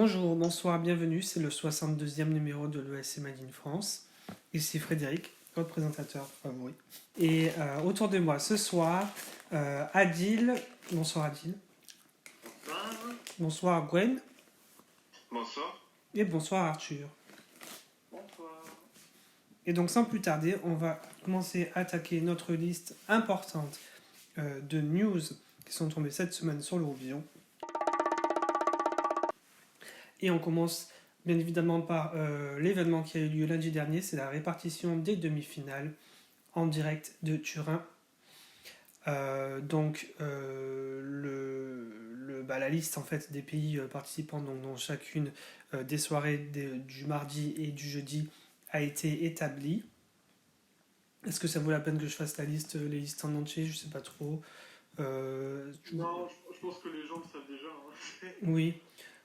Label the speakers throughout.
Speaker 1: Bonjour, bonsoir, bienvenue, c'est le 62e numéro de l'ESC Made in France. Ici Frédéric, votre présentateur favori. Et autour de moi ce soir, Adil. Bonsoir Adil.
Speaker 2: Bonsoir.
Speaker 1: Bonsoir Gwen.
Speaker 2: Bonsoir.
Speaker 1: Et bonsoir Arthur.
Speaker 2: Bonsoir.
Speaker 1: Et donc sans plus tarder, on va commencer à attaquer notre liste importante de news qui sont tombées cette semaine sur l'Eurovision. Et on commence bien évidemment par l'événement qui a eu lieu lundi dernier, c'est la répartition des demi-finales en direct de Turin. La liste en fait des pays participants donc, dans chacune des soirées du mardi et du jeudi a été établie. Est-ce que ça vaut la peine que je fasse les listes en entier? Je sais pas trop.
Speaker 3: Non, je pense que les gens le savent déjà. Hein.
Speaker 1: Oui.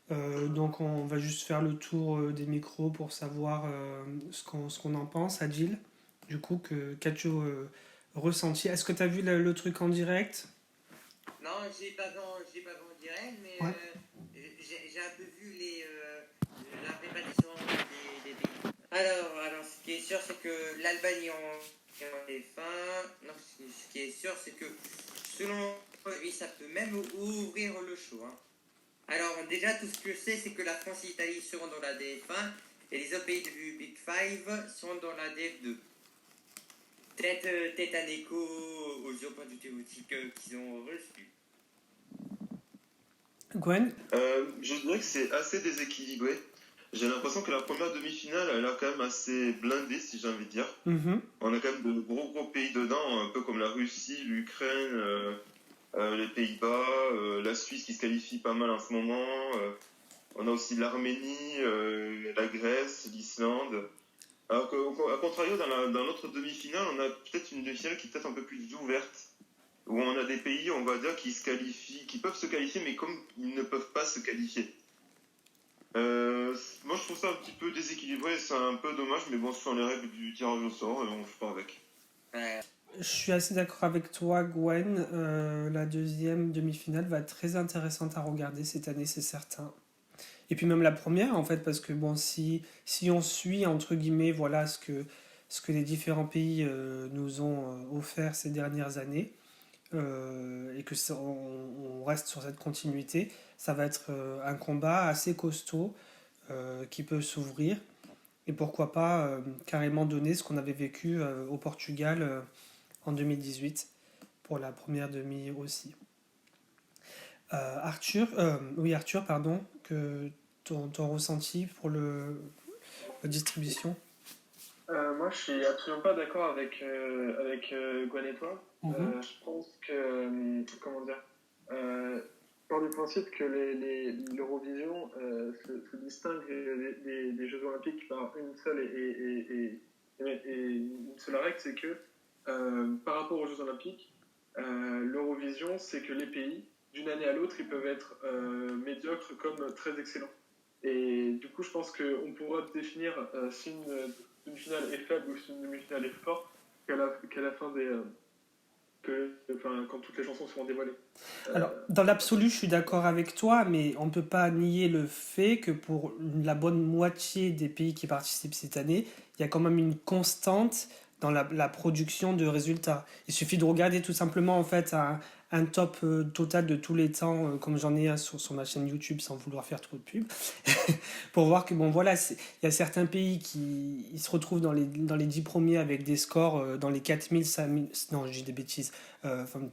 Speaker 1: Donc on va juste faire le tour des micros pour savoir ce qu'on en pense. Adil, du coup, qu'as-tu ressenti? Est-ce que tu as vu le truc en direct?
Speaker 4: Non, j'ai pas vu en direct, mais
Speaker 1: Ouais.
Speaker 4: j'ai un peu vu la répartition des pays. Alors, ce qui est sûr, c'est que l'Albanie en est fin. Non, ce qui est sûr, c'est que selon lui, ça peut même ouvrir le show. Hein. Alors, déjà, tout ce que je sais, c'est que la France et l'Italie seront dans la DF1 et les autres pays du Big Five sont dans la DF2. Peut-être un écho aux opinions théoriques qu'ils ont reçues.
Speaker 1: Gwen?
Speaker 2: Je dirais que c'est assez déséquilibré. J'ai l'impression que la première demi-finale, elle a quand même assez blindé, si j'ai envie de dire.
Speaker 1: Mm-hmm.
Speaker 2: On a quand même de gros pays dedans, un peu comme la Russie, l'Ukraine, les Pays-Bas, la Suisse qui se qualifie pas mal en ce moment. On a aussi l'Arménie, la Grèce, l'Islande. Alors qu'à contrario, dans l'autre demi-finale, on a peut-être une demi-finale qui est peut-être un peu plus ouverte, où on a des pays, on va dire, qui se qualifient, qui peuvent se qualifier, mais comme ils ne peuvent pas se qualifier. Moi, je trouve ça un petit peu déséquilibré, c'est un peu dommage, mais bon, ce sont les règles du tirage au sort, et on fait pas avec.
Speaker 1: Je suis assez d'accord avec toi, Gwen. La deuxième demi-finale va être très intéressante à regarder cette année, c'est certain. Et puis même la première, en fait, parce que bon, si on suit, entre guillemets, voilà ce que les différents pays nous ont offert ces dernières années, et que on reste sur cette continuité, ça va être un combat assez costaud qui peut s'ouvrir. Et pourquoi pas carrément donner ce qu'on avait vécu au Portugal en 2018 pour la première demi aussi. Arthur, pardon, que ton ressenti pour la distribution.
Speaker 3: Moi, je suis absolument pas d'accord avec Gwen et toi.
Speaker 1: Mhm.
Speaker 3: Je pense que, comment dire, part du principe que l'Eurovision se distingue des Jeux Olympiques par une seule et une seule règle, c'est que par rapport aux Jeux Olympiques, l'Eurovision, c'est que les pays, d'une année à l'autre, ils peuvent être médiocres comme très excellents. Et du coup, je pense qu'on pourra définir si une demi-finale est faible ou si une demi-finale est forte qu'à la fin quand toutes les chansons seront dévoilées.
Speaker 1: Alors, dans l'absolu, je suis d'accord avec toi, mais on ne peut pas nier le fait que pour la bonne moitié des pays qui participent cette année, il y a quand même une constante dans la production de résultats. Il suffit de regarder tout simplement en fait un top total de tous les temps, comme j'en ai un sur ma chaîne YouTube sans vouloir faire trop de pub, pour voir que bon voilà, il y a certains pays qui ils se retrouvent dans les 10 premiers avec des scores dans les 4000, 5000, non, j'ai des bêtises,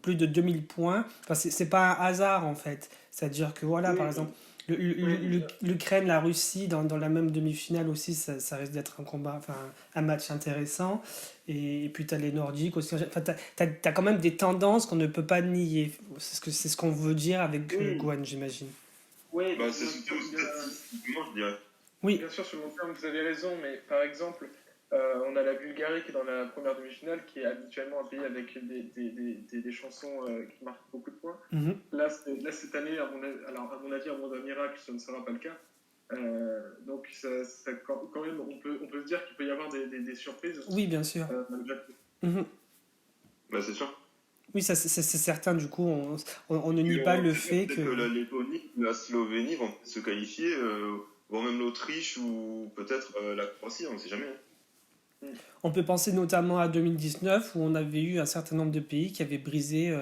Speaker 1: plus de 2000 points. Enfin, c'est pas un hasard en fait. C'est-à-dire que voilà,
Speaker 3: Oui,
Speaker 1: par exemple, l'Ukraine, la Russie, dans la même demi-finale aussi, ça risque d'être un combat, enfin un match intéressant. Et puis tu as les Nordiques aussi. Enfin, tu as quand même des tendances qu'on ne peut pas nier. C'est ce qu'on veut dire avec
Speaker 3: oui,
Speaker 1: Gwen, j'imagine.
Speaker 3: oui,
Speaker 2: Bah, c'est surtout statistiquement, je dirais.
Speaker 1: Oui,
Speaker 3: bien sûr, sur le long terme, vous avez raison, mais par exemple, on a la Bulgarie qui est dans la première demi-finale, qui est habituellement un pays avec des chansons qui marquent beaucoup de points.
Speaker 1: mhm.
Speaker 3: Là, cette année, à mon avis, à moins d'un miracle, ce ne sera pas le cas. Donc, quand même, on peut se dire qu'il peut y avoir des surprises.
Speaker 1: Oui, bien sûr.
Speaker 3: Malgré tout.
Speaker 1: Mhm.
Speaker 2: Bah, c'est sûr.
Speaker 1: Oui, ça c'est certain, du coup, on ne nie
Speaker 2: Et
Speaker 1: pas
Speaker 2: en
Speaker 1: le
Speaker 2: plus,
Speaker 1: fait
Speaker 2: peut-être que
Speaker 1: que...
Speaker 2: la Lettonie, la Slovénie vont se qualifier, voire même l'Autriche ou peut-être la Croatie, on ne sait jamais, hein.
Speaker 1: On peut penser notamment à 2019 où on avait eu un certain nombre de pays qui avaient brisé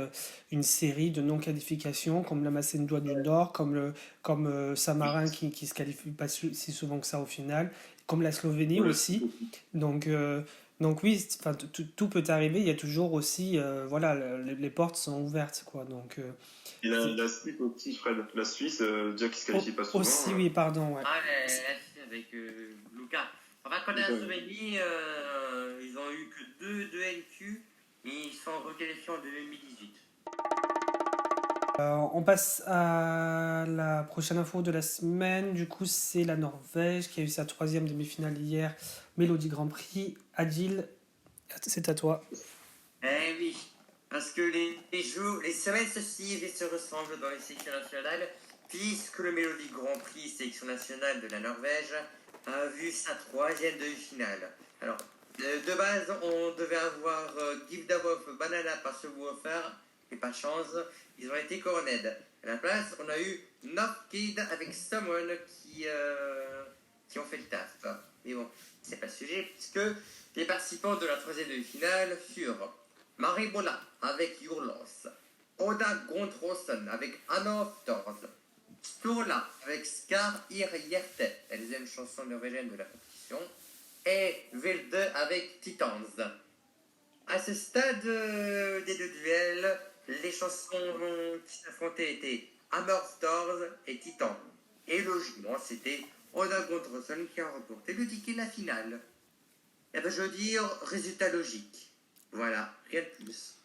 Speaker 1: une série de non-qualifications comme la Macédoine du Nord, comme Saint-Marin qui se qualifie pas si souvent que ça au final, comme la Slovénie
Speaker 2: Ou la
Speaker 1: aussi.
Speaker 2: Suisse aussi.
Speaker 1: Donc, donc oui, enfin, tout peut arriver. Il y a toujours aussi, voilà, les portes sont ouvertes, quoi. Donc,
Speaker 2: Et
Speaker 1: c'est-
Speaker 2: la Suisse aussi, Fred. La Suisse, déjà qui se qualifie pas souvent.
Speaker 1: aussi, oui, pardon, ouais.
Speaker 4: Ah, avec Lucas. Enfin, quand la
Speaker 2: Lucas,
Speaker 4: Slovénie, ils ont eu que deux NQ et ils sont requalifiés en 2018.
Speaker 1: On passe à la prochaine info de la semaine. Du coup, c'est la Norvège qui a eu sa troisième demi-finale hier. Mélodie Grand Prix. Adil, c'est à toi.
Speaker 4: Eh oui, parce que les jours, les semaines se suivent et se ressemblent dans les sélections nationales, puisque le Mélodie Grand Prix sélection nationale de la Norvège a vu sa troisième demi-finale. Alors, de base, on devait avoir Give Davos Banana par ce Woofer, et pas de chance, ils ont été Corned. À la place, on a eu North Kid avec Someone qui ont fait le taf. Mais bon, c'est pas le sujet, puisque les participants de la troisième demi-finale furent Maribola avec Your Loss, Oda Gondrosen avec Anna of Thorns, Sturla avec Skar Ir Hjerte, la deuxième chanson norvégienne de la compétition, et Vilde avec Titans. À ce stade des deux duels, les chansons qui s'affrontaient étaient Hammer Stars et Titan. Et logiquement, c'était Oda Gondrosen qui a remporté le ticket de la finale. Et ben, je veux dire, résultat logique. Voilà, rien de plus.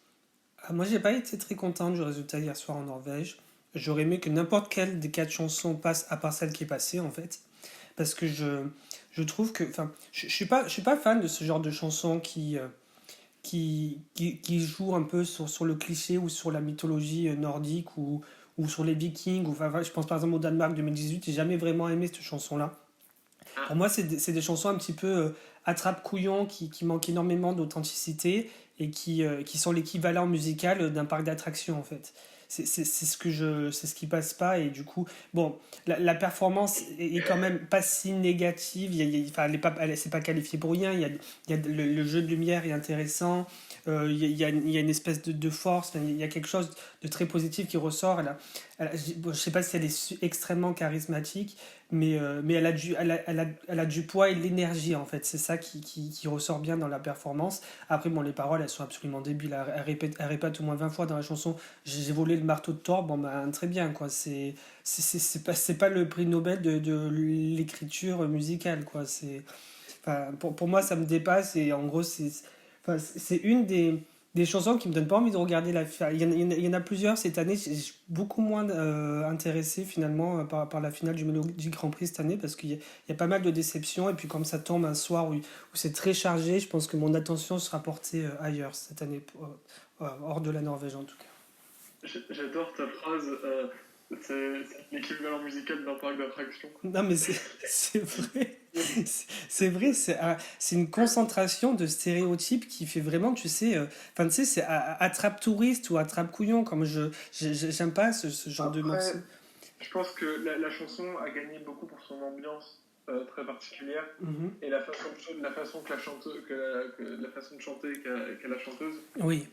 Speaker 1: Moi, j'ai pas été très content du résultat hier soir en Norvège. J'aurais aimé que n'importe quelle des quatre chansons passe, à part celle qui est passée, en fait. Parce que je trouve que... Enfin, je suis pas fan de ce genre de chansons qui joue un peu sur le cliché ou sur la mythologie nordique ou sur les Vikings. Ou, enfin, je pense par exemple au Danemark 2018, j'ai jamais vraiment aimé cette chanson-là.
Speaker 4: Ah,
Speaker 1: Pour moi, c'est des chansons un petit peu attrape-couillon qui manquent énormément d'authenticité et qui sont l'équivalent musical d'un parc d'attractions en fait. C'est ce qui passe pas et du coup, bon, la performance est quand même pas si négative. Enfin, c'est pas qualifié pour rien. Il y a le jeu de lumière est intéressant. Il y a une espèce de force. Enfin, il y a quelque chose de très positif qui ressort. Je sais pas si elle est extrêmement charismatique, mais elle a du poids et de l'énergie en fait. C'est ça qui ressort bien dans la performance. Après, bon, les paroles elles sont absolument débiles. Elle répète au moins 20 fois dans la chanson j'ai volé le marteau de Thor. Bon, bah, très bien quoi. C'est pas le prix Nobel de l'écriture musicale quoi. Enfin, pour moi, ça me dépasse et en gros, enfin, c'est une des chansons qui me donnent pas envie de regarder la finale. Il y en a plusieurs cette année. Je suis beaucoup moins intéressé finalement par la finale du Mélodie Grand Prix cette année parce qu'il y a pas mal de déceptions. Et puis, comme ça tombe un soir où c'est très chargé, je pense que mon attention sera portée ailleurs cette année, hors de la Norvège en tout cas.
Speaker 3: J'adore ta phrase. C'est l'équivalent musical d'un parc d'attractions.
Speaker 1: Non, mais c'est vrai. C'est vrai, c'est une concentration de stéréotypes qui fait vraiment, tu sais, enfin, tu sais, c'est attrape touriste ou attrape couillon, comme j'aime pas ce genre de morceau.
Speaker 3: Après, je pense que la chanson a gagné beaucoup pour son ambiance très particulière
Speaker 1: Mhm.
Speaker 3: et la façon que la chanteuse, la façon de chanter qu'a la chanteuse,
Speaker 1: Oui.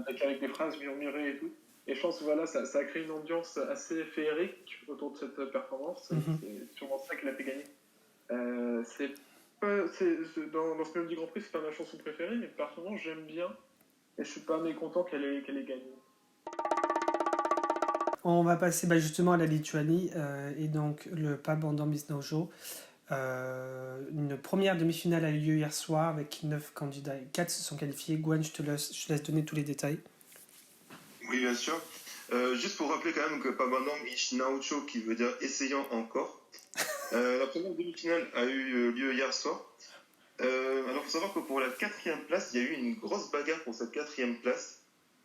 Speaker 3: avec des phrases murmurées et tout. Et je pense que voilà, ça a créé une ambiance assez féerique autour de cette performance.
Speaker 1: Mhm.
Speaker 3: C'est sûrement ça qui l'a fait gagner. Dans ce Mélodie Grand Prix, c'est pas ma chanson préférée, mais personnellement, j'aime bien. Et je suis pas mécontent qu'elle ait gagné.
Speaker 1: On va passer bah, justement à la Lituanie et donc le Pabandon Misnojo. Une première demi-finale a eu lieu hier soir avec 9 candidats et 4 se sont qualifiés. Gwen, je te laisse donner tous les détails.
Speaker 2: Oui, bien sûr. Juste pour rappeler quand même que Pabandang Naucho, qui veut dire essayant encore. La première demi-finale a eu lieu hier soir. Alors, il faut savoir que pour la quatrième place, il y a eu une grosse bagarre pour cette quatrième place,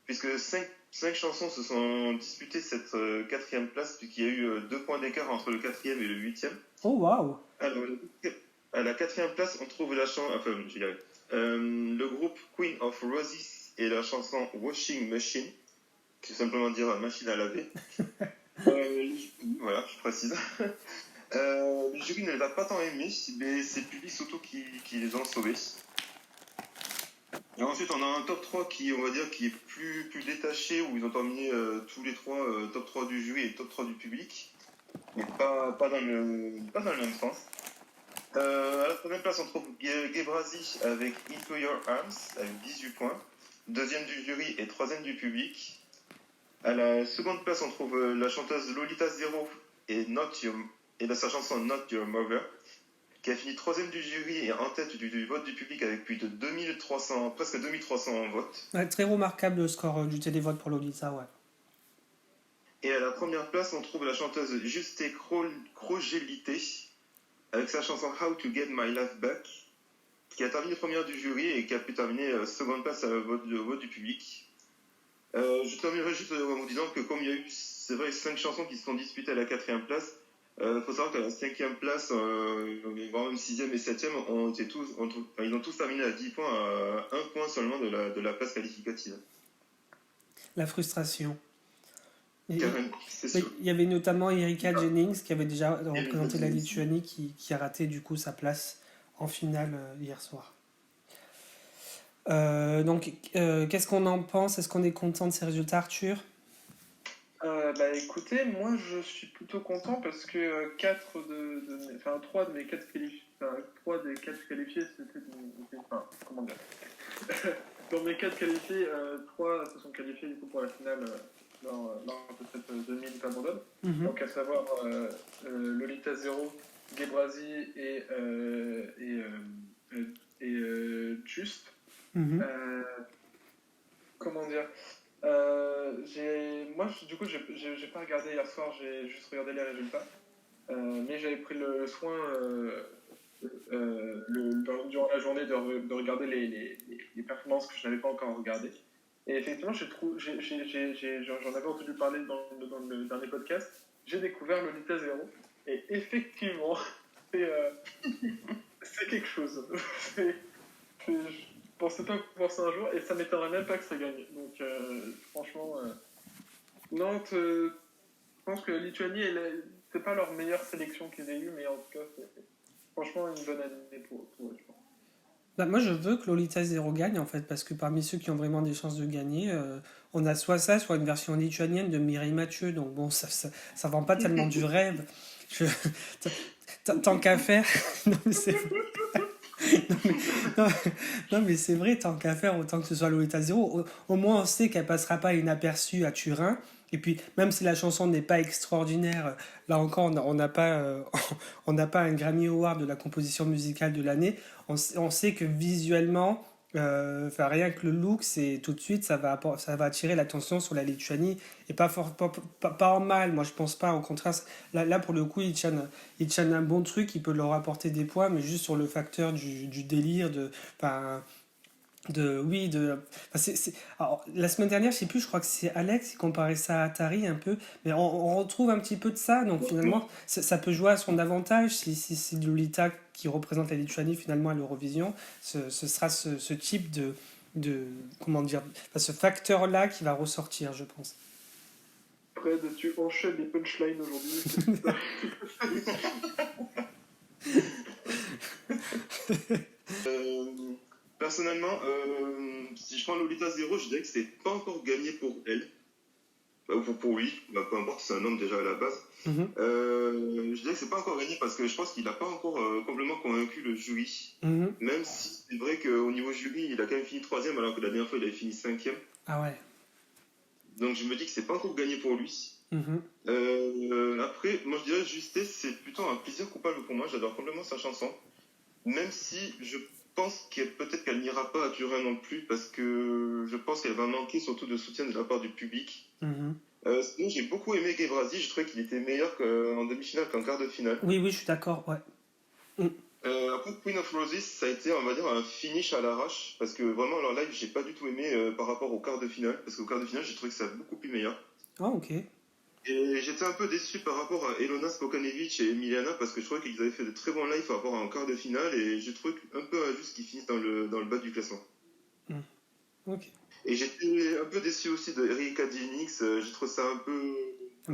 Speaker 2: puisque cinq chansons se sont disputées cette quatrième place, puisqu'il y a eu 2 points d'écart entre le quatrième et le huitième.
Speaker 1: Oh waouh!
Speaker 2: Alors, à la quatrième place, on trouve la chanson, enfin, j'y arrive. Le groupe Queen of Roses et la chanson Washing Machine, qui veut simplement dire machine à laver. Voilà, je précise. Le jury ne les a pas tant aimés, mais c'est le public surtout qui les ont sauvés. Et ensuite, on a un top 3 qui, on va dire, qui est plus détaché, où ils ont terminé tous les trois, top 3 du jury et top 3 du public, mais pas dans le même sens. À la troisième place, on trouve Gebrasi avec Into Your Arms, avec 18 points. Deuxième du jury et troisième du public. À la seconde place, on trouve la chanteuse Lolita Zero et sa chanson Not Your Mother, qui a fini troisième du jury et en tête du vote du public avec plus de presque 2300 votes.
Speaker 1: Ouais, très remarquable le score du télévote pour Lolita, ouais.
Speaker 2: Et à la première place, on trouve la chanteuse Juste Krogelité avec sa chanson How to Get My Life Back, qui a terminé première du jury et qui a pu terminer seconde place au vote du public. Je terminerai juste en vous disant que comme il y a eu, c'est vrai, 5 chansons qui se sont disputées à la 4e place, faut savoir qu'à la 5e place, voire même 6e et 7e, ils ont tous terminé à 10 points, à 1 point seulement de la place qualificative.
Speaker 1: La frustration.
Speaker 2: C'est sûr.
Speaker 1: Il y avait notamment Erika Jennings qui avait déjà représenté la Lituanie qui a raté du coup sa place en finale hier soir. Donc, qu'est-ce qu'on en pense? Est-ce qu'on est content de ces résultats, Arthur?
Speaker 3: Écoutez, moi je suis plutôt content parce que 3 des 4 qualifiés, c'était comment dire. Dans mes 4 qualifiés, 3 se sont qualifiés du coup pour la finale dans cette demi de Wimbledon. Donc à savoir Lolita Zero, Gebrasi et Just. Comment dire, du coup j'ai pas regardé hier soir, j'ai juste regardé les résultats, mais j'avais pris le soin durant la journée de regarder les performances que je n'avais pas encore regardées. Et effectivement, j'en avais entendu parler dans le dernier podcast. J'ai découvert Lolita Zero et effectivement c'est quelque chose. Je pensais pas pouvoir ça un jour et ça m'étonnerait même pas que ça gagne. Donc franchement, Nantes, je pense que Lituanie, c'est pas leur meilleure sélection qu'ils aient eue, mais en tout cas, c'est franchement une bonne année pour eux, je pense.
Speaker 1: Bah, moi, je veux que Lolita Zero gagne, en fait, parce que parmi ceux qui ont vraiment des chances de gagner, on a soit ça, soit une version lituanienne de Mireille Mathieu. Donc bon, ça vend pas tellement du rêve. Tant qu'à faire... Non, mais c'est... Non, mais c'est vrai, tant qu'à faire, autant que ce soit Lolita Zero, au moins on sait qu'elle passera pas inaperçue à Turin. Et puis, même si la chanson n'est pas extraordinaire, là encore, on n'a pas un Grammy Award de la composition musicale de l'année. On sait que visuellement, rien que le look, tout de suite, ça va attirer l'attention sur la Lituanie. Et pas en mal, moi je pense pas. Au contraire, là pour le coup, ils tiennent un bon truc, il peut leur apporter des points, mais juste sur le facteur du délire, alors, la semaine dernière, je sais plus, je crois que c'est Alex qui comparait ça à Atari un peu, mais on retrouve un petit peu de ça, donc finalement ça peut jouer à son avantage si c'est Lolita qui représente la Lituanie finalement à l'Eurovision, ce sera ce type de comment dire, ce facteur-là qui va ressortir, je pense.
Speaker 3: Fred, tu enchaînes les punchlines aujourd'hui.
Speaker 2: Personnellement, si je prends Lolita Zero, je dirais que c'est pas encore gagné pour elle. Pour lui, peu importe, c'est un homme déjà à la base. Je dirais que c'est pas encore gagné parce que je pense qu'il n'a pas encore complètement convaincu le jury. Même si c'est vrai qu'au niveau jury, il a quand même fini 3e alors que la dernière fois, il avait fini 5e.
Speaker 1: Ah ouais.
Speaker 2: Donc je me dis que c'est pas encore gagné pour lui. Après, moi je dirais Justesse, c'est plutôt un plaisir coupable pour moi. J'adore complètement sa chanson. Même si je pense peut-être qu'elle n'ira pas à Turin non plus parce que je pense qu'elle va manquer surtout de soutien de la part du public. Sinon, j'ai beaucoup aimé Gebrasi, je trouvais qu'il était meilleur en demi-finale qu'en quart de finale.
Speaker 1: Oui, je suis d'accord, ouais.
Speaker 2: Après Queen of Roses, ça a été, on va dire, un finish à l'arrache parce que vraiment leur live, j'ai pas du tout aimé par rapport au quart de finale parce qu'au quart de finale, j'ai trouvé que ça beaucoup plus meilleur.
Speaker 1: Ah, ok.
Speaker 2: Et j'étais un peu déçu par rapport à Elona Spokanevich et Emiliana parce que je trouvais qu'ils avaient fait de très bons lives par rapport à un quart de finale et j'ai trouvé un peu injuste qu'ils finissent dans le bas du classement.
Speaker 1: Ok.
Speaker 2: Et j'étais un peu déçu aussi de Erika DMX. J'ai trouvé ça
Speaker 1: Un
Speaker 2: un
Speaker 1: peu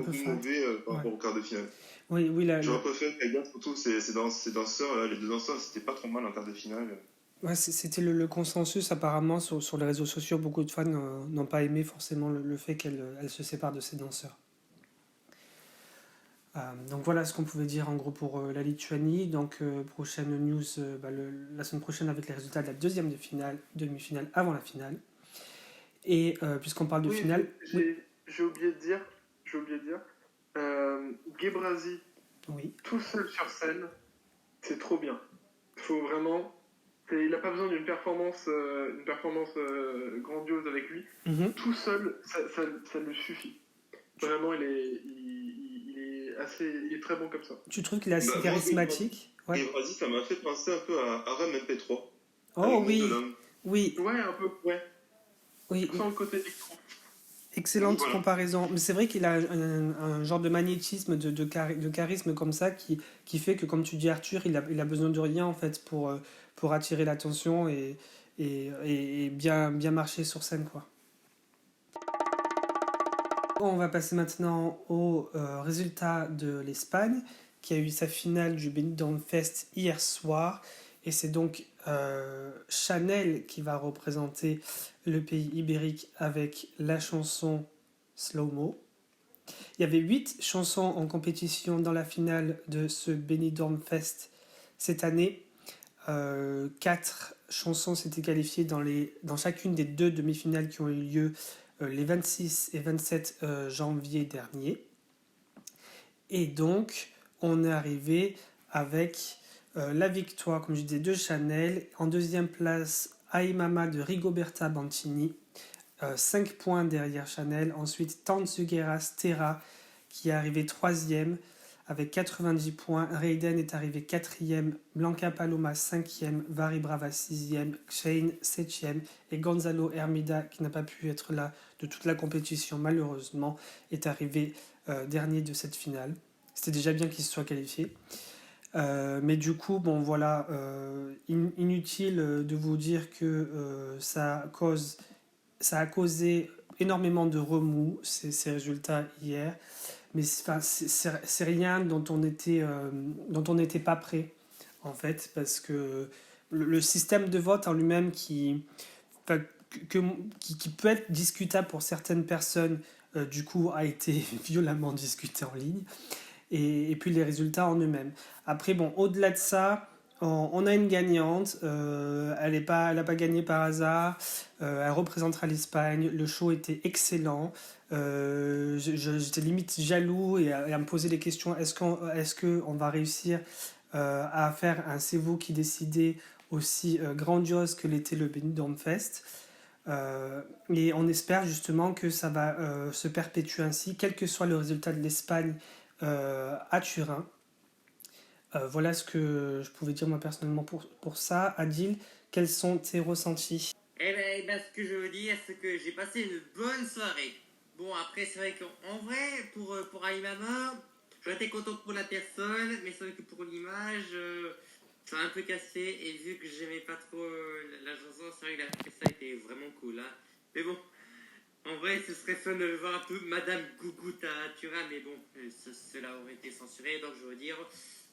Speaker 2: peu
Speaker 1: fade.
Speaker 2: mauvais par
Speaker 1: Ouais.
Speaker 2: rapport au quart de finale.
Speaker 1: Oui, oui,
Speaker 2: J'aurais préféré qu'elle gagne surtout ces danseurs, là, les deux danseurs, c'était pas trop mal en quart de finale.
Speaker 1: ouais, c'était le consensus apparemment sur les réseaux sociaux. Beaucoup de fans n'ont pas aimé forcément le fait qu'elle se sépare de ses danseurs. Donc voilà ce qu'on pouvait dire en gros pour la Lituanie. Donc prochaine news la semaine prochaine avec les résultats de la deuxième demi-finale avant la finale. Et puisqu'on parle de
Speaker 3: Oui,
Speaker 1: finale, oui,
Speaker 3: j'ai j'ai oublié de dire, Gebrasi
Speaker 1: oui.
Speaker 3: tout seul sur scène, c'est trop bien. Faut vraiment, il n'a pas besoin d'une performance, grandiose avec lui.
Speaker 1: Mhm.
Speaker 3: Tout seul, ça lui suffit. Vraiment, il est très bon comme ça.
Speaker 1: Tu trouves qu'il est assez
Speaker 2: Bah,
Speaker 1: charismatique? Ouais.
Speaker 2: et Brasi, ça m'a fait penser un peu à Aram MP3, avec
Speaker 1: Oh
Speaker 2: Groupe de
Speaker 1: oui,
Speaker 2: l'Homme.
Speaker 1: oui,
Speaker 3: Ouais, un peu, ouais.
Speaker 1: oui.
Speaker 3: Sans le côté électro.
Speaker 1: Excellente
Speaker 2: Voilà.
Speaker 1: comparaison. Mais c'est vrai qu'il a un genre de magnétisme, de charisme comme ça qui fait que, comme tu dis Arthur, il a besoin de rien en fait pour attirer l'attention et bien marcher sur scène, quoi. On va passer maintenant au résultat de l'Espagne, qui a eu sa finale du Benidorm Fest hier soir. Et c'est donc Chanel qui va représenter le pays ibérique avec la chanson Slow Mo. Il y avait 8 chansons en compétition dans la finale de ce Benidorm Fest cette année. 4 chansons s'étaient qualifiées dans chacune des 2 demi-finales qui ont eu lieu les 26 et 27 janvier dernier. Et donc, on est arrivé avec la victoire, comme je disais, de Chanel. En deuxième place, Ai Mama de Rigoberta Banchini. 5 points derrière Chanel. Ensuite, Tanzugueras Terra qui est arrivé troisième avec 90 points. Raiden est arrivé quatrième. Blanca Paloma cinquième. Vari Brava sixième. Shane septième. Et Gonzalo Hermida, qui n'a pas pu être là de toute la compétition malheureusement, est arrivé dernier de cette finale. C'était déjà bien qu'il se soit qualifié. Mais du coup, bon voilà, inutile de vous dire que ça a causé énormément de remous, ces résultats hier. Mais c'est rien dont on n'était pas prêt, en fait, parce que le système de vote en lui-même enfin, qui peut être discutable pour certaines personnes, du coup, a été violemment discuté en ligne. Et puis les résultats en eux-mêmes. Après, bon, au-delà de ça, on a une gagnante. Elle n'a pas gagné par hasard. Elle représentera l'Espagne. Le show était excellent. J'étais limite jaloux et à me poser des questions. Est-ce qu'on va réussir à faire un C'est vous qui décidez aussi grandiose que l'était le Benidorm Fest? Et on espère justement que ça va se perpétuer ainsi, quel que soit le résultat de l'Espagne à Turin. Voilà ce que je pouvais dire moi personnellement pour ça. Adil, quels sont tes ressentis?
Speaker 4: Ce que je veux dire, c'est que j'ai passé une bonne soirée. Bon, après, c'est vrai qu'en vrai, pour Aïmama, j'aurais été content pour la personne, mais c'est vrai que pour l'image, ça a un peu cassé. Et vu que j'aimais pas trop la chanson, c'est vrai que ça était vraiment cool. Hein. Mais bon, en vrai, ce serait fun de voir un peu Madame Gougout à Turin, mais bon, cela aurait été censuré, donc je veux dire,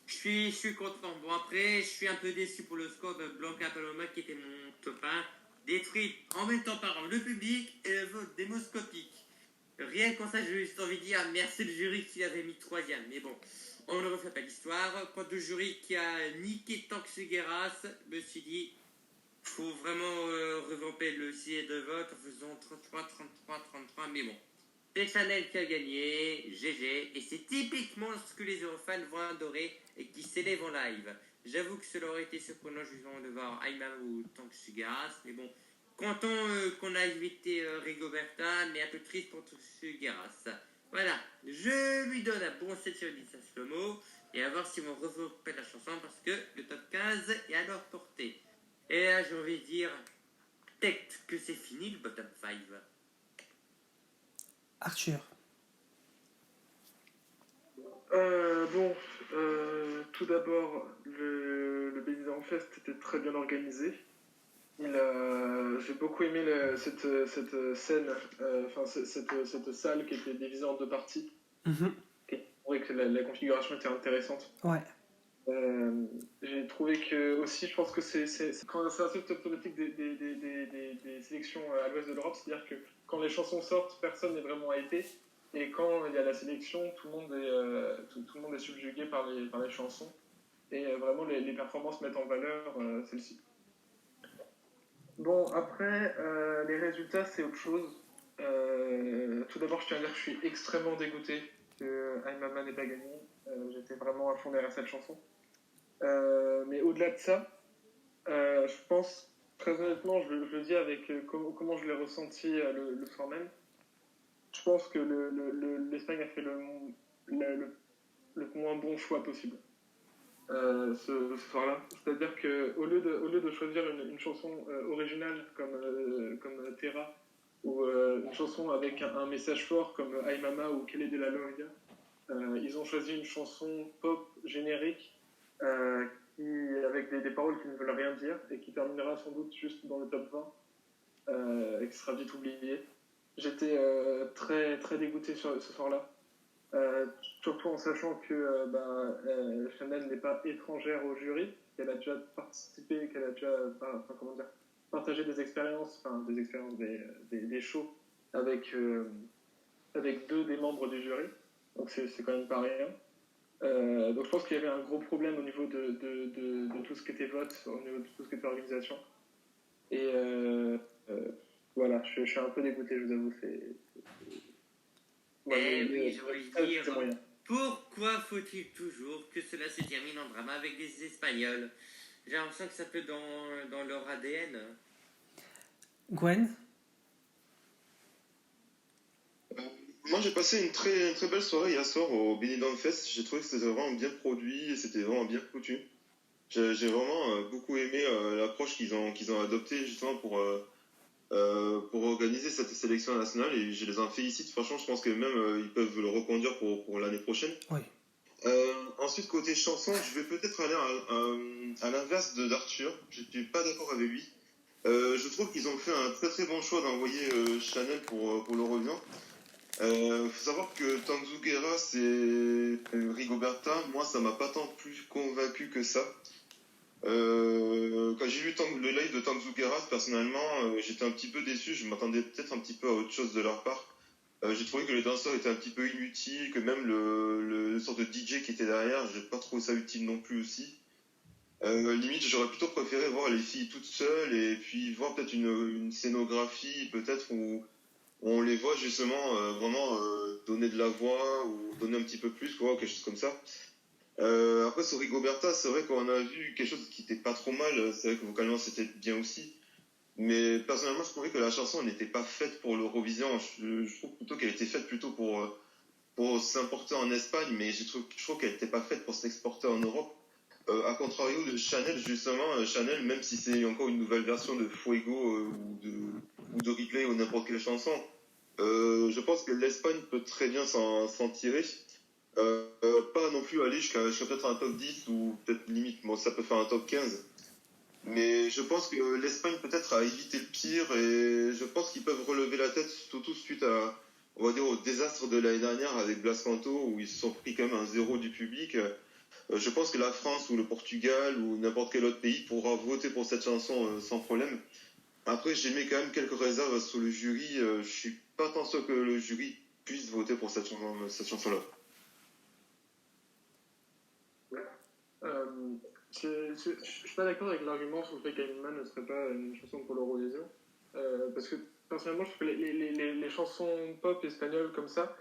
Speaker 4: je suis content. Bon, après, je suis un peu déçu pour le score de Blanca Paloma, qui était mon top 1, détruit en même temps par le public et le vote démoscopique. Rien qu'en ça, j'ai juste envie de dire merci le jury qui avait mis troisième. Mais bon, on ne refait pas l'histoire. Quant au jury qui a niqué Tanxugueras, je me suis dit, faut vraiment revamper le site de vote en faisant 33, 33, 33. Mais bon, c'est Chanel qui a gagné, GG. Et c'est typiquement ce que les Eurofans vont adorer et qui s'élèvent en live. J'avoue que cela aurait été surprenant justement de voir Aïma ou Tanxugueras. Mais bon, content qu'on a évité Rigoberta, mais un peu triste pour Tanxugueras. Voilà, je lui donne un bon 7 sur 10 à Slomo. Et à voir si on refait la chanson parce que le top 15 est à leur portée. Et là, j'ai envie de dire, peut-être que c'est fini le bottom 5.
Speaker 1: Arthur.
Speaker 3: Tout d'abord, le Benidorm Fest était très bien organisé. j'ai beaucoup aimé cette scène, enfin cette salle qui était divisée en deux parties.
Speaker 1: Mhm.
Speaker 3: Et je trouvais que la configuration était intéressante.
Speaker 1: Ouais.
Speaker 3: J'ai trouvé que aussi, je pense que quand c'est assez automatique des sélections à l'ouest de l'Europe, c'est-à-dire que quand les chansons sortent, personne n'est vraiment hypé, et quand il y a la sélection, tout le monde est subjugué par les chansons, et vraiment les performances mettent en valeur celles-ci. Bon, après, les résultats, c'est autre chose. Tout d'abord, je tiens à dire que je suis extrêmement dégoûté que I'm Mama n'ait pas gagné. J'étais vraiment à fond derrière cette chanson. Mais au-delà de ça, je pense, très honnêtement, je le dis avec comment je l'ai ressenti le soir même, je pense que l'Espagne a fait le moins bon choix possible ce soir-là. C'est-à-dire qu'au lieu de choisir une chanson originale comme Terra, ou une chanson avec un message fort comme Ay Mama ou Kelly de la Loria, ils ont choisi une chanson pop générique avec des paroles qui ne veulent rien dire et qui terminera sans doute juste dans le top 20 et qui sera vite oublié. J'étais très, très dégoûté ce soir-là. Surtout en sachant que Chanel n'est pas étrangère au jury, qu'elle a déjà participé, qu'elle a déjà partagé des expériences, des shows avec deux des membres du jury. Donc c'est quand même pas rien. Donc je pense qu'il y avait un gros problème au niveau de tout ce qui était vote, au niveau de tout ce qui était organisation. Et voilà, je suis un peu dégoûté, je vous avoue.
Speaker 4: Oui, je voulais dire,
Speaker 3: c'est moyen.
Speaker 4: pourquoi faut-il toujours que cela se termine en drama avec des Espagnols? J'ai l'impression que ça peut dans leur ADN.
Speaker 1: Gwen?
Speaker 2: Moi, j'ai passé une très, très belle soirée hier soir au Benidorm Fest. J'ai trouvé que c'était vraiment bien produit et c'était vraiment bien foutu. J'ai vraiment beaucoup aimé l'approche qu'ils ont adoptée justement pour organiser cette sélection nationale et je les en félicite. Franchement, je pense que même ils peuvent le reconduire pour l'année prochaine.
Speaker 1: Oui.
Speaker 2: Ensuite, côté chanson, je vais peut-être aller à l'inverse d'Arthur. Je suis pas d'accord avec lui. Je trouve qu'ils ont fait un très très bon choix d'envoyer Chanel pour l'Eurovision. Faut savoir que Tanzugera c'est Rigoberta, moi ça m'a pas tant plus convaincu que ça. Quand j'ai vu le live de Tanzugera, personnellement, j'étais un petit peu déçu, je m'attendais peut-être un petit peu à autre chose de leur part. J'ai trouvé que les danseurs étaient un petit peu inutiles, que même le sort de DJ qui était derrière, j'ai pas trouvé ça utile non plus aussi. Limite, j'aurais plutôt préféré voir les filles toutes seules et puis voir peut-être une scénographie, peut-être où on les voit justement vraiment donner de la voix ou donner un petit peu plus, quoi, quelque chose comme ça. Après, sur Rigoberta, c'est vrai qu'on a vu quelque chose qui était pas trop mal, c'est vrai que vocalement c'était bien aussi. Mais personnellement, je trouvais que la chanson n'était pas faite pour l'Eurovision. Je trouve plutôt qu'elle était faite plutôt pour s'importer en Espagne, mais je trouve qu'elle n'était pas faite pour s'exporter en Europe. À contrario de Chanel, justement, Chanel, même si c'est encore une nouvelle version de Fuego ou de Replay ou n'importe quelle chanson, je pense que l'Espagne peut très bien s'en tirer. Pas non plus aller jusqu'à peut-être un top 10 ou peut-être limite, bon, ça peut faire un top 15. Mais je pense que l'Espagne peut-être a évité le pire et je pense qu'ils peuvent relever la tête surtout suite on va dire, au désastre de l'année dernière avec Blas Canto où ils se sont pris quand même un zéro du public. Je pense que la France ou le Portugal ou n'importe quel autre pays pourra voter pour cette chanson sans problème. Après, j'ai mis quand même quelques réserves sur le jury. Je suis pas tant sûr que le jury puisse voter pour cette chanson-là.
Speaker 3: Je suis pas d'accord avec l'argument sur le fait qu'Aïma ne serait pas une chanson pour l'Eurovision. Parce que personnellement, je trouve que les chansons pop espagnoles comme ça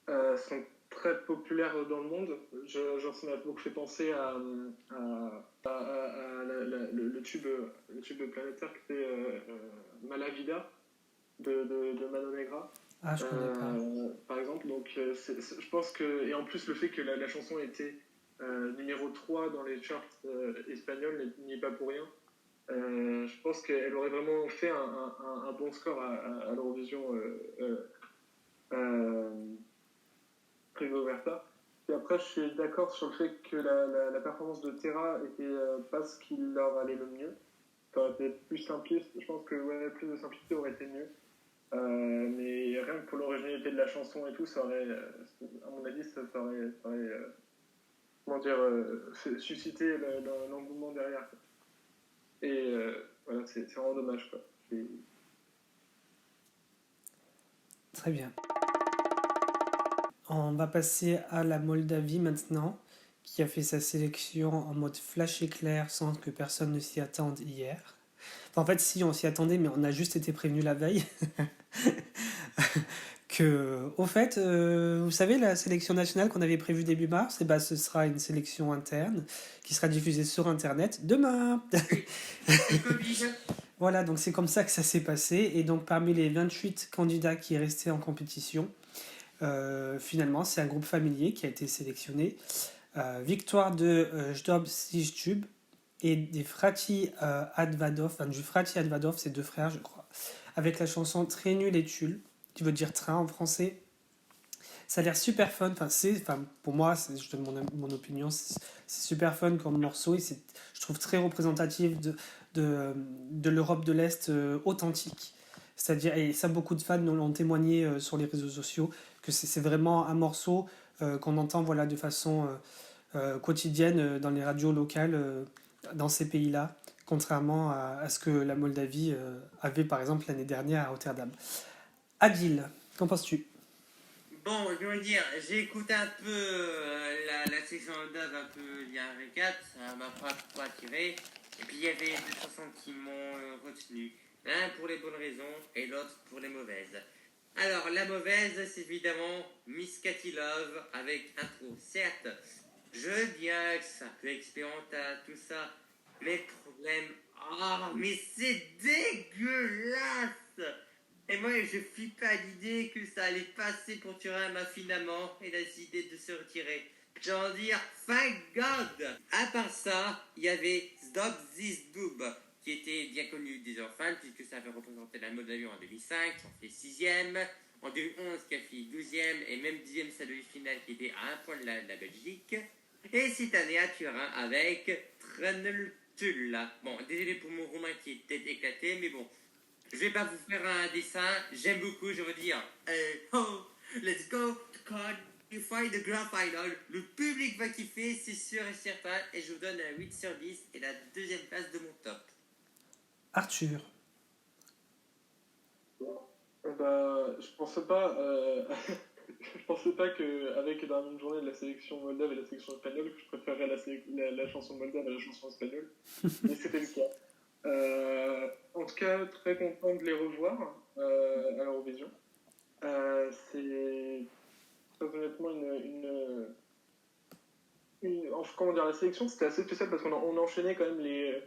Speaker 3: sont très populaires dans le monde. Genre, ça m'a beaucoup fait penser le tube planétaire qui était Mala Vida de Mano Negra.
Speaker 1: Ah, je connais pas.
Speaker 3: Par exemple, donc je pense que. Et en plus, le fait que la chanson était numéro 3 dans les charts espagnols n'y est pas pour rien. Je pense qu'elle aurait vraiment fait un bon score à l'Eurovision Rigoberta. Et après, je suis d'accord sur le fait que la performance de Terra était pas ce qui leur allait le mieux. ça aurait été plus simpliste. Je pense que ouais, plus de simplicité aurait été mieux. Mais rien que pour l'originalité de la chanson et tout, ça aurait, à mon avis, ça aurait comment dire, suscité l'engouement derrière, quoi. Et voilà, c'est vraiment dommage, quoi.
Speaker 1: Très bien. On va passer à la Moldavie maintenant, qui a fait sa sélection en mode flash éclair sans que personne ne s'y attende hier. Enfin, en fait, si, on s'y attendait, mais on a juste été prévenu la veille. Au fait, vous savez, la sélection nationale qu'on avait prévue début mars, eh ben, ce sera une sélection interne qui sera diffusée sur Internet demain. Voilà, donc c'est comme ça que ça s'est passé. Et donc, parmi les 28 candidats qui est resté en compétition, finalement, c'est un groupe familier qui a été sélectionné. Victoire de Jdob Sijtub et des Frati Advadov, enfin du Frati Advadov, c'est 2 frères, je crois, avec la chanson Très nul et tulle, qui veut dire train en français. Ça a l'air super fun, pour moi, je donne mon opinion, c'est super fun comme morceau et je trouve très représentatif de l'Europe de l'Est authentique. C'est-à-dire, et ça, beaucoup de fans l'ont témoigné sur les réseaux sociaux, que c'est vraiment un morceau qu'on entend voilà, de façon quotidienne dans les radios locales dans ces pays-là, contrairement à ce que la Moldavie avait par exemple l'année dernière à Rotterdam. Adil, qu'en penses-tu?
Speaker 4: Bon, je veux dire, j'ai écouté un peu la section d'Oz, un peu il y a un récap, ça m'a pas trop attiré. Et puis il y avait 2 chansons qui m'ont retenu. L'un pour les bonnes raisons et l'autre pour les mauvaises. Alors, la mauvaise, c'est évidemment Miss Katy Love avec intro. Certes, je veux bien que ça peut expérimenter tout ça, mais le problème, mais c'est dégueulasse! Et moi, je flippais à l'idée que ça allait passer pour tuer ma fille amant et a décidé de se retirer. J'ai envie de dire, thank God! À part ça, il y avait Stop This Dub, qui était bien connu des enfants, puisque ça avait représenté la Moldavie en 2005, qui en fait 6e, en 2011, qui a fait 12e, et même 10e sa demi-finale, qui était à un point de la Belgique. Et cette année à Turin avec Treneltulla. Bon, désolé pour mon roumain qui est peut-être éclaté, mais bon. Je vais pas vous faire un dessin, j'aime beaucoup, je veux dire. Oh, let's go to qualify the grand final. Le public va kiffer, c'est sûr et certain, et je vous donne un 8 sur 10 et la 2e place de mon top.
Speaker 1: Arthur.
Speaker 3: Bah, je pensais pas, je pensais pas qu'avec dans la même journée de la sélection moldave et la sélection espagnole, que je préférerais la chanson moldave à la chanson espagnole. Mais c'était le cas. En tout cas, très content de les revoir à l'Eurovision. C'est très honnêtement comment dire, la sélection, c'était assez spécial parce qu'on enchaînait quand même les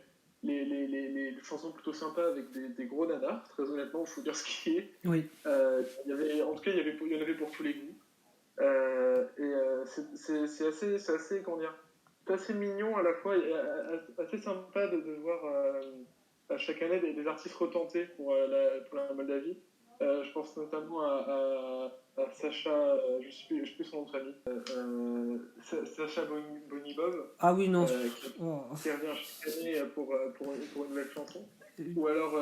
Speaker 3: chansons plutôt sympas avec des gros nanars. Très honnêtement, il faut dire ce qui est.
Speaker 1: Oui.
Speaker 3: En tout cas, il y en avait pour tous les goûts. C'est assez, comment dire, c'est assez mignon à la fois et assez sympa de voir chaque année des artistes retentés pour la Moldavie. Je pense notamment à Sacha, je sais plus son nom de famille, Sacha Bonibov,
Speaker 1: Ah oui, non.
Speaker 3: qui revient chaque année pour une nouvelle chanson. Ou alors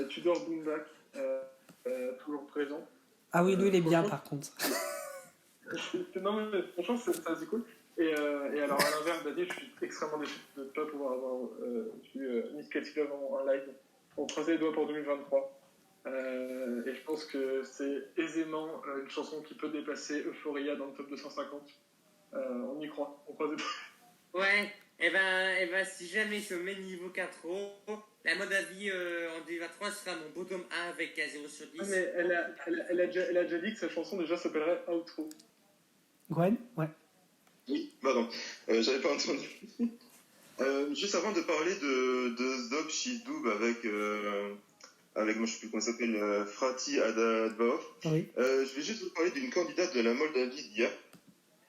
Speaker 3: Tudor Boombak, toujours présent.
Speaker 1: Ah oui, lui il est bien par contre.
Speaker 3: Non, mais franchement, c'est cool. Et alors, à l'inverse d'Adil, je suis extrêmement déçu de ne pas pouvoir avoir vu Miss Katy Love en live. On croisait les doigts pour 2023. Et je pense que c'est aisément une chanson qui peut dépasser Euphoria dans le top 250. On y croit, on croise les doigts.
Speaker 4: Ouais, et ben, si jamais c'est au même niveau qu'intro, la Moldavie en 2023 sera mon bottom 1 avec un 0 sur 10.
Speaker 3: Mais elle a déjà dit que sa chanson déjà s'appellerait Outro.
Speaker 1: Gwen? Ouais.
Speaker 2: Oui, pardon, j'avais pas entendu. Juste avant de parler de Zdog Shizdub avec moi je sais plus comment ça s'appelle, Frati Adadbov,
Speaker 1: Oui.
Speaker 2: je vais juste vous parler d'une candidate de la Moldavie d'hier.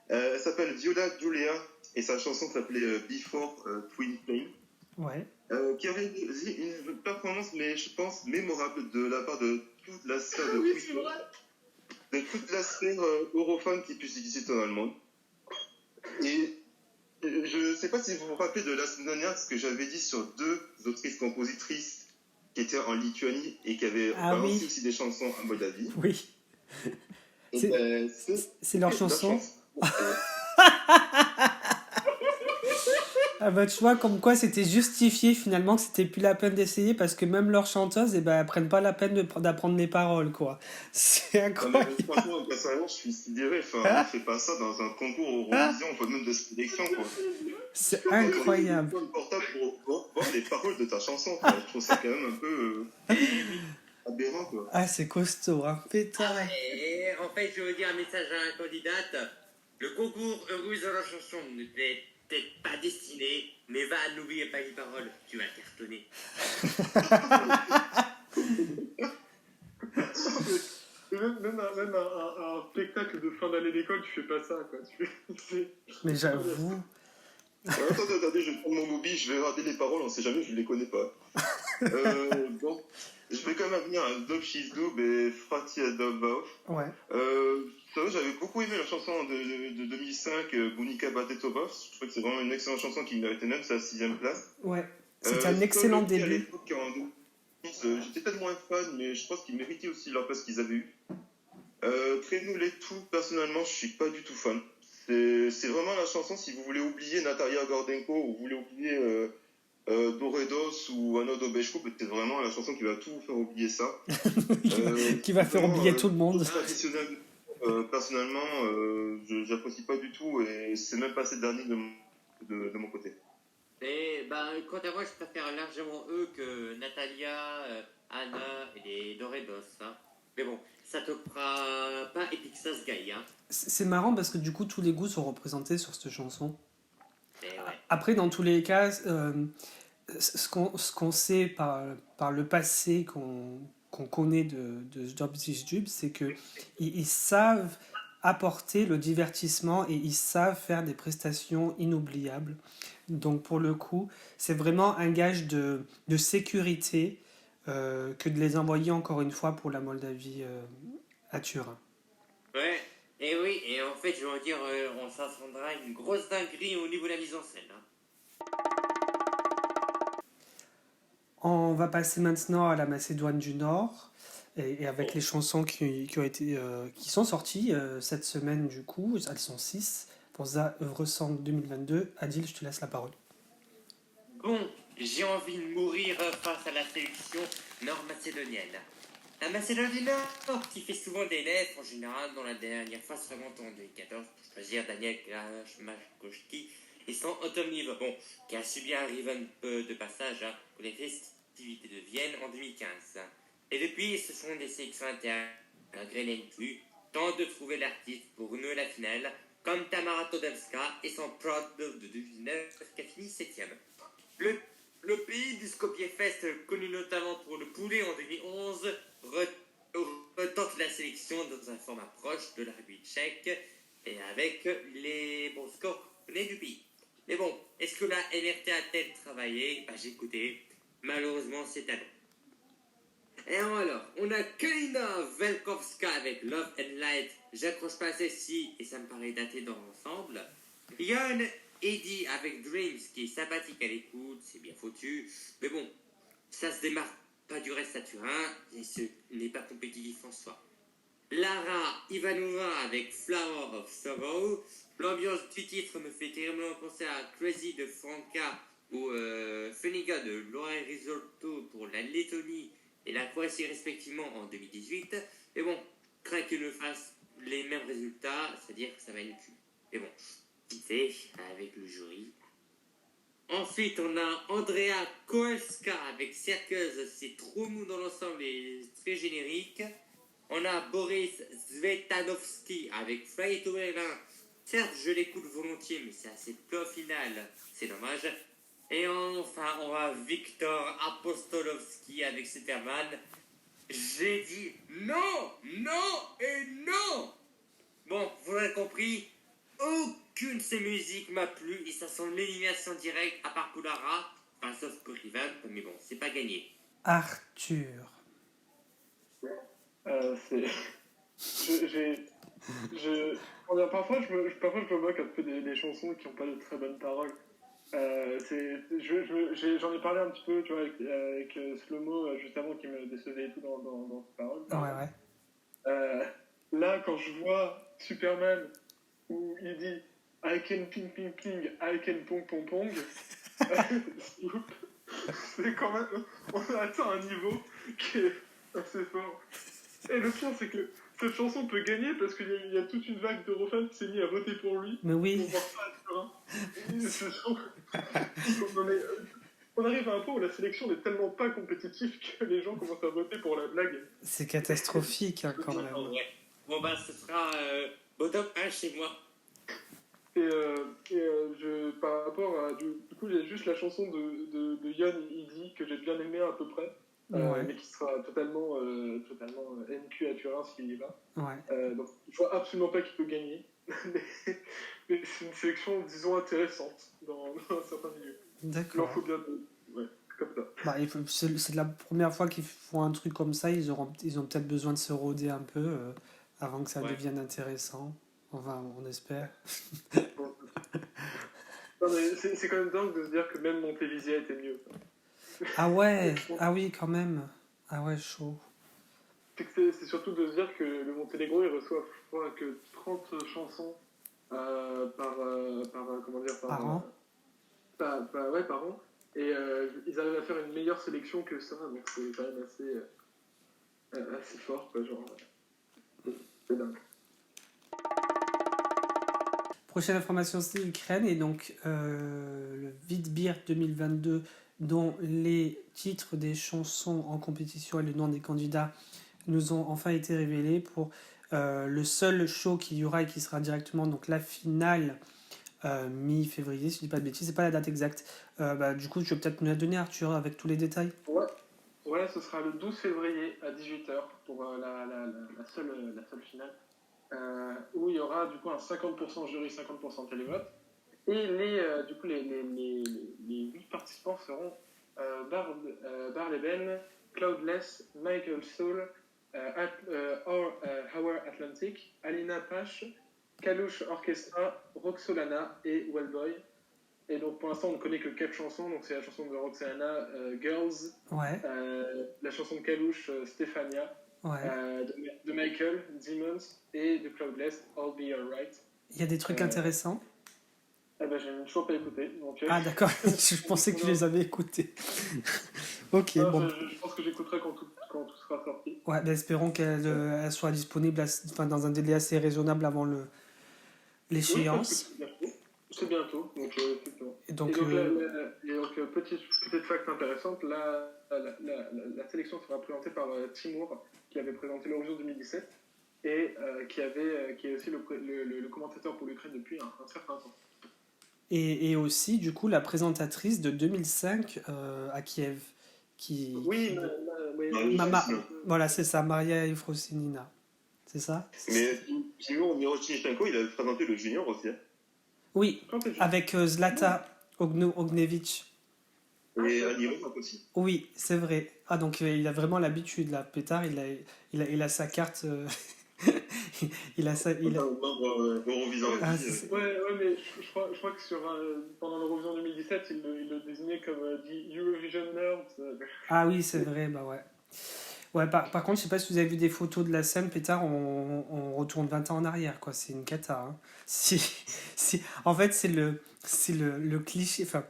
Speaker 2: Elle s'appelle Viola Giulia et sa chanson s'appelait Before Twin Flame.
Speaker 1: Ouais.
Speaker 2: Qui avait une performance, mais je pense mémorable de la part de toute la sphère de
Speaker 3: Oui, c'est vrai.
Speaker 2: de toute la sphère europhone qui puisse exister dans le monde. Et Je sais pas si vous vous rappelez de la semaine dernière ce que j'avais dit sur 2 autrices-compositrices qui étaient en Lituanie et qui avaient
Speaker 1: Ah
Speaker 2: balancé
Speaker 1: oui,
Speaker 2: aussi des chansons en Moldavie.
Speaker 1: oui.
Speaker 2: Et
Speaker 1: C'est
Speaker 2: ben,
Speaker 1: c'est leur
Speaker 2: la
Speaker 1: chanson.
Speaker 2: chanson.
Speaker 1: Ah bah tu vois, comme quoi c'était justifié finalement que c'était plus la peine d'essayer parce que même leurs chanteuses, eh ben, elles prennent pas la peine d'apprendre les paroles, quoi. C'est
Speaker 2: Non mais
Speaker 1: incroyable.
Speaker 2: franchement, personnellement, je suis sidéré. Enfin, on fait pas ça dans un concours Eurovision, enfin même de sélection, quoi.
Speaker 1: C'est
Speaker 2: T'as donné ton
Speaker 1: incroyable.
Speaker 2: téléphone portable pour voir les paroles de ta chanson, quoi. Je trouve ça quand même un peu aberrant, quoi.
Speaker 1: Ah, c'est costaud, hein. Putain.
Speaker 4: Ah ouais, et en fait, je veux dire un message à la candidate. Le concours Heureuse dans la chanson ne t'est peut-être pas destiné, mais va, n'oublie pas les paroles, tu vas cartonner.
Speaker 3: Même un spectacle de fin d'année d'école, tu fais pas ça, quoi.
Speaker 1: Mais j'avoue.
Speaker 2: Attendez, je vais prendre mon mobile, je vais regarder les paroles, on sait jamais, je les connais pas. Bon, je vais quand même venir à Dub She's Dub et Frati Adobov.
Speaker 1: Ouais.
Speaker 2: Ça va, j'avais beaucoup aimé la chanson de 2005, Bunika Batetobov. Je trouve que c'est vraiment une excellente chanson qui méritait même sa 6ème place.
Speaker 1: Ouais. C'était un excellent
Speaker 2: Sol, à
Speaker 1: début.
Speaker 2: l'époque, en 2010, j'étais peut-être moins fan, mais je pense qu'ils méritaient aussi leur place qu'ils avaient eue. Créez-nous les tout, personnellement, je suis pas du tout fan. C'est vraiment la chanson, si vous voulez oublier Natalia Gordenko ou vous voulez oublier Doredos ou Anna Dobeshko, peut-être vraiment la chanson qui va tout vous faire oublier ça.
Speaker 1: Qui va faire
Speaker 2: Vraiment,
Speaker 1: oublier tout le monde.
Speaker 2: Traditionnel, personnellement, j'apprécie pas du tout et c'est même pas assez dernier de mon côté.
Speaker 4: Et ben, quant à moi, je préfère largement eux que Natalia, Anna et les Doredos. Hein. Mais bon, ça te fera pas Epic Sauce Guy. Hein.
Speaker 1: C'est marrant parce que du coup, tous les goûts sont représentés sur cette chanson.
Speaker 4: Mais ouais.
Speaker 1: Après, dans tous les cas, ce qu'on sait par le passé, qu'on connaît de Dub This Dub, c'est que ils savent apporter le divertissement et ils savent faire des prestations inoubliables. Donc pour le coup, c'est vraiment un gage de sécurité que de les envoyer encore une fois pour la Moldavie à Turin.
Speaker 4: Ouais. Et oui, et en fait, je veux dire, on s'attendra une grosse dinguerie au niveau de la mise en scène. Hein.
Speaker 1: On va passer maintenant à la Macédoine du Nord et avec les chansons qui sont sorties cette semaine du coup, elles sont 6 pour The Eurosong 2022. Adil, je te laisse la parole.
Speaker 4: Bon, j'ai envie de mourir face à la sélection nord-macédonienne. La Macédoine du Nord, qui fait souvent des nefs, en général, dans la dernière phase remonte en 2014 pour choisir Daniel Krashmakoski et son Automniv, bon, qui a subi un revamp de passage hein, pour les festivités de Vienne en 2015. Et depuis, ce sont des sélections internes, malgré l'inclus, tentent de trouver l'artiste pour renouer la finale, comme Tamara Todemska et son Proud Love de 2009 qui a fini 7ème. Le pays du Skopje Fest, connu notamment pour le poulet en 2011, retente la sélection dans un format proche de la République tchèque et avec les bons scores connus du pays. Mais bon, est-ce que la MRT a-t-elle travaillé? J'ai écouté. Malheureusement, c'est à non. Et alors, on a Kalina Velkovska avec Love and Light. J'accroche pas à celle-ci et ça me paraît daté dans l'ensemble. Yann Eddie avec Dreams qui est sympathique à l'écoute, c'est bien foutu. Mais bon, ça se démarque pas du reste à Turin et ce n'est pas compétitif en soi. Lara Ivanova avec Flower of Sorrow. L'ambiance du titre me fait terriblement penser à Crazy de Franca ou Feniga de Laurent Risotto pour la Lettonie et la Croatie respectivement en 2018. Mais bon, crains qu'ils ne fassent les mêmes résultats, c'est-à-dire que ça va être le cul. Mais bon, qui sait, avec le jury. Ensuite, on a Andrea Koelska avec Circus, c'est trop mou dans l'ensemble et très générique. On a Boris Zvetanovski avec Fly to Berlin. Certes, je l'écoute volontiers, mais c'est assez peu au final, c'est dommage. Et enfin, on a Victor Apostolovski avec Superman. J'ai dit non, non et non. Bon, vous l'avez compris, aucune de ces musiques m'a plu et ça sent l'élimination directe à part Poulara, enfin sauf pour Revamp, mais bon, c'est pas gagné.
Speaker 1: Arthur.
Speaker 3: Parfois, je me moque un peu des chansons qui n'ont pas de très bonnes paroles. J'en ai parlé un petit peu, tu vois, avec Slomo, juste avant, qui me décevait et tout dans ses paroles,
Speaker 1: Ouais,
Speaker 3: par exemple.
Speaker 1: ouais.
Speaker 3: Euh, Là, quand je vois Superman, où il dit I can ping ping ping, I can pong pong pong, c'est quand même. On a atteint un niveau qui est assez fort. Et le pire, c'est que cette chanson peut gagner parce qu'il y a toute une vague d'Eurofans qui s'est mis à voter pour lui.
Speaker 1: Mais oui,
Speaker 3: Pour voir ça à Turin. Non, mais, on arrive à un point où la sélection n'est tellement pas compétitive que les gens commencent à voter pour la blague.
Speaker 1: c'est catastrophique hein, quand même.
Speaker 4: Ouais. Bon, bah, ce sera bottom 1 chez moi.
Speaker 3: Par rapport à. Du coup, j'ai juste la chanson de Yann Idi que j'ai bien aimé à peu près.
Speaker 1: Ouais.
Speaker 3: Mais qui sera totalement NQ à Turin s'il y va.
Speaker 1: Ouais.
Speaker 3: Donc je vois absolument pas qui peut gagner. Mais c'est une sélection, disons, intéressante dans un certain milieu. Il en
Speaker 1: D'accord.
Speaker 3: faut bien deux. Ouais, comme ça.
Speaker 1: Bah, c'est la première fois qu'ils font un truc comme ça, ils ont peut-être besoin de se roder un peu avant que ça
Speaker 4: Ouais.
Speaker 1: devienne intéressant. Enfin, on espère.
Speaker 3: Non, mais c'est quand même dingue de se dire que même Montévisia était mieux.
Speaker 1: Ah ouais, ah oui, quand même. Ah ouais, chaud.
Speaker 3: C'est surtout de se dire que le Monténégro, il reçoit, je crois, que 30 chansons comment dire,
Speaker 1: Par an.
Speaker 3: Ouais, par an. Et ils arrivent à faire une meilleure sélection que ça, donc c'est quand même assez fort, quoi, genre. C'est dingue.
Speaker 1: Prochaine information, c'est l'Ukraine et donc le Vidbir 2022 dont les titres des chansons en compétition et le nom des candidats nous ont enfin été révélés pour le seul show qu'il y aura et qui sera directement donc la finale mi-février, si je dis pas de bêtises, c'est pas la date exacte. Du coup, je vais peut-être nous la donner, Arthur, avec tous les détails.
Speaker 3: Ouais, ce sera le 12 février à 18h pour la seule finale, où il y aura du coup un 50% jury, 50% télévote. Et les 8 participants seront Barleben, Cloudless, Michael Soul, Our Atlantic, Alina Pache, Kalush Orchestra, Roxolana et Wellboy. Et donc pour l'instant on ne connaît que 4 chansons, donc c'est la chanson de Roxolana, Girls,
Speaker 1: Ouais,
Speaker 3: la chanson de Kalush, Stephania,
Speaker 1: ouais.
Speaker 3: de Michael, Demons, et de Cloudless, I'll Be Alright.
Speaker 1: Il y a des trucs intéressants.
Speaker 3: J'ai toujours pas écouté. Donc,
Speaker 1: Ah d'accord, je pensais que tu les avais écoutés. Ok,
Speaker 3: non,
Speaker 1: bon.
Speaker 3: je pense que j'écouterai quand tout sera sorti.
Speaker 1: Ouais, espérons qu'elle elle soit disponible dans un délai assez raisonnable avant l'échéance.
Speaker 3: Oui, c'est bientôt. Donc, effectivement.
Speaker 1: Et donc,
Speaker 3: Petite fact intéressante, la sélection sera présentée par Timur, qui avait présenté l'Eurovision 2017 et qui est aussi le commentateur pour l'Ukraine depuis un certain temps.
Speaker 1: et aussi, du coup, la présentatrice de 2005 à Kiev.
Speaker 3: Oui,
Speaker 1: Voilà, c'est ça, Maria Efrosinina. C'est ça?
Speaker 2: Mais Timur Miroshnichenko, il avait présenté le junior aussi. Hein.
Speaker 1: Oui, avec Zlata Ognevich.
Speaker 2: Et Annie Rock aussi.
Speaker 1: Oui, c'est vrai. Ah, donc il a vraiment l'habitude, là, Pétard, il a sa carte. Il a sa.
Speaker 2: Membre Eurovision.
Speaker 3: Ouais, mais je crois que pendant l'Eurovision 2017, il le désignait comme The Eurovision Nerd.
Speaker 1: Ah oui, c'est vrai, bah ouais. Ouais, par contre, je sais pas si vous avez vu des photos de la scène, Pétard, on retourne 20 ans en arrière, quoi. C'est une cata. Hein. En fait, c'est le cliché. Enfin,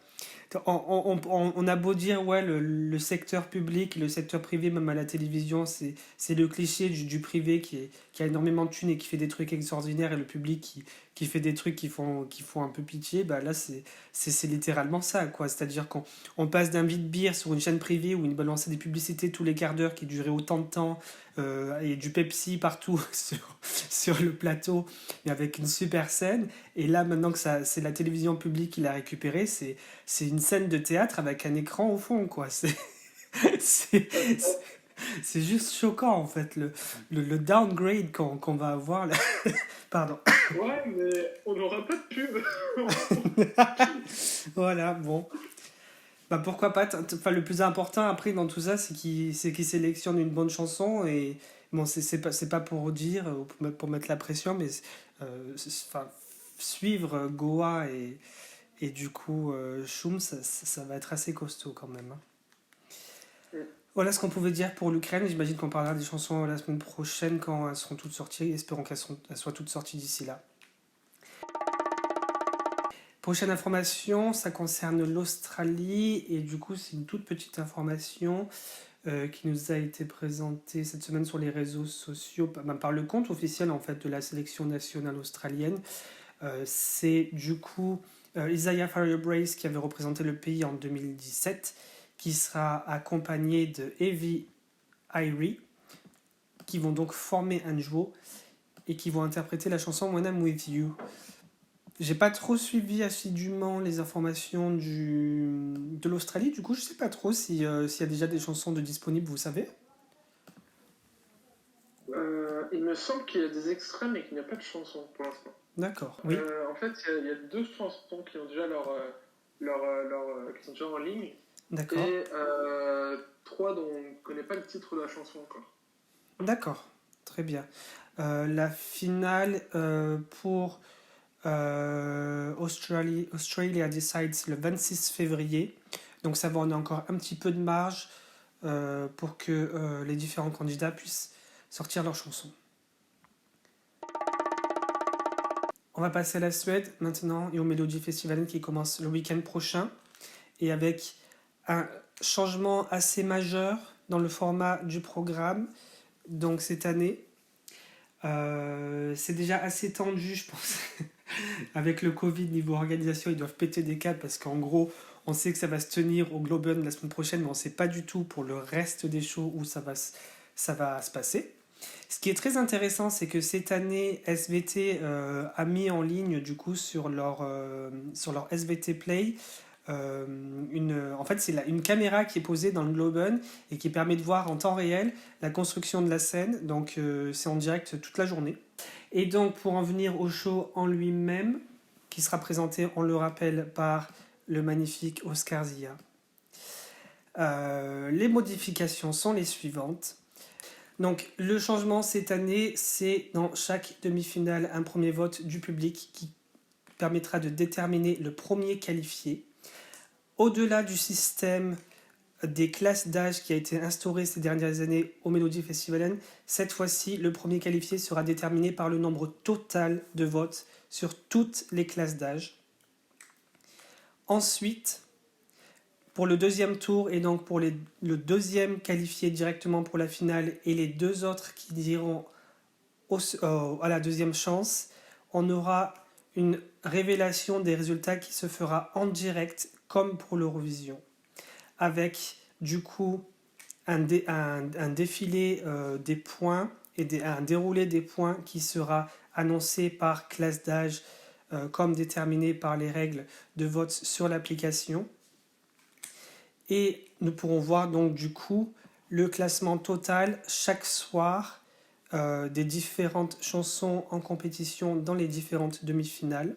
Speaker 1: on a beau dire, ouais, le secteur public, le secteur privé, même à la télévision, c'est le cliché du privé qui a énormément de thunes et qui fait des trucs extraordinaires et le public qui fait des trucs qui font un peu pitié. Bah là, c'est littéralement ça, quoi. C'est-à-dire qu'on passe d'un vide-beer sur une chaîne privée où ils balançaient des publicités tous les quarts d'heure qui duraient autant de temps et du Pepsi partout sur le plateau, mais avec une super scène. Et là, maintenant que c'est la télévision publique qui l'a récupéré, c'est une scène de théâtre avec un écran au fond, quoi. C'est juste choquant, en fait, le downgrade qu'on va avoir. Là. Pardon.
Speaker 3: Ouais, mais on n'aura pas de pub.
Speaker 1: Voilà, bon. Bah pourquoi pas. Enfin, le plus important après dans tout ça, c'est qu'il sélectionne une bonne chanson et Bon, c'est pas pour dire, ou pour mettre la pression, mais enfin, suivre Goa et du coup Shum, ça va être assez costaud quand même, hein.
Speaker 3: Mm.
Speaker 1: Voilà ce qu'on pouvait dire pour l'Ukraine. J'imagine qu'on parlera des chansons la semaine prochaine quand elles seront toutes sorties. Espérons elles soient toutes sorties d'ici là. Prochaine information, ça concerne l'Australie et du coup c'est une toute petite information qui nous a été présentée cette semaine sur les réseaux sociaux par le compte officiel en fait de la sélection nationale australienne. C'est du coup Isaiah Firebrace qui avait représenté le pays en 2017 qui sera accompagné de Evie Irie qui vont donc former un duo et qui vont interpréter la chanson When I'm With You. J'ai pas trop suivi assidûment les informations de l'Australie, du coup je sais pas trop s'il y a déjà des chansons de disponibles, vous savez.
Speaker 3: Il me semble qu'il y a des extraits, mais qu'il n'y a pas de chanson pour l'instant.
Speaker 1: D'accord, oui.
Speaker 3: En fait, il y a 2 chansons qui ont déjà qui sont déjà en ligne.
Speaker 1: D'accord.
Speaker 3: Et 3 dont on ne connaît pas le titre de la chanson encore.
Speaker 1: D'accord, très bien. La finale pour Australia Decides le 26 février. Donc ça va, on a encore un petit peu de marge pour que les différents candidats puissent sortir leurs chansons. On va passer à la Suède maintenant et au Melody Festival qui commence le week-end prochain et avec un changement assez majeur dans le format du programme. Donc cette année, c'est déjà assez tendu, je pense. Avec le Covid, niveau organisation, ils doivent péter des câbles parce qu'en gros, on sait que ça va se tenir au Globen la semaine prochaine, mais on ne sait pas du tout pour le reste des shows où ça va se passer. Ce qui est très intéressant, c'est que cette année, SVT a mis en ligne, du coup, sur leur SVT Play, en fait, c'est une caméra qui est posée dans le Globen et qui permet de voir en temps réel la construction de la scène. Donc, c'est en direct toute la journée. Et donc, pour en venir au show en lui-même, qui sera présenté, on le rappelle, par le magnifique Oscar Zia. Les modifications sont les suivantes. Donc, le changement cette année, c'est dans chaque demi-finale un premier vote du public qui permettra de déterminer le premier qualifié. Au-delà du système des classes d'âge qui a été instauré ces dernières années au Melody Festival, cette fois-ci, le premier qualifié sera déterminé par le nombre total de votes sur toutes les classes d'âge. Ensuite, pour le deuxième tour et donc pour le deuxième qualifié directement pour la finale et les 2 autres qui iront à la deuxième chance, on aura une révélation des résultats qui se fera en direct comme pour l'Eurovision, avec du coup un défilé des points et un déroulé des points qui sera annoncé par classe d'âge comme déterminé par les règles de vote sur l'application. Et nous pourrons voir donc du coup le classement total chaque soir des différentes chansons en compétition dans les différentes demi-finales.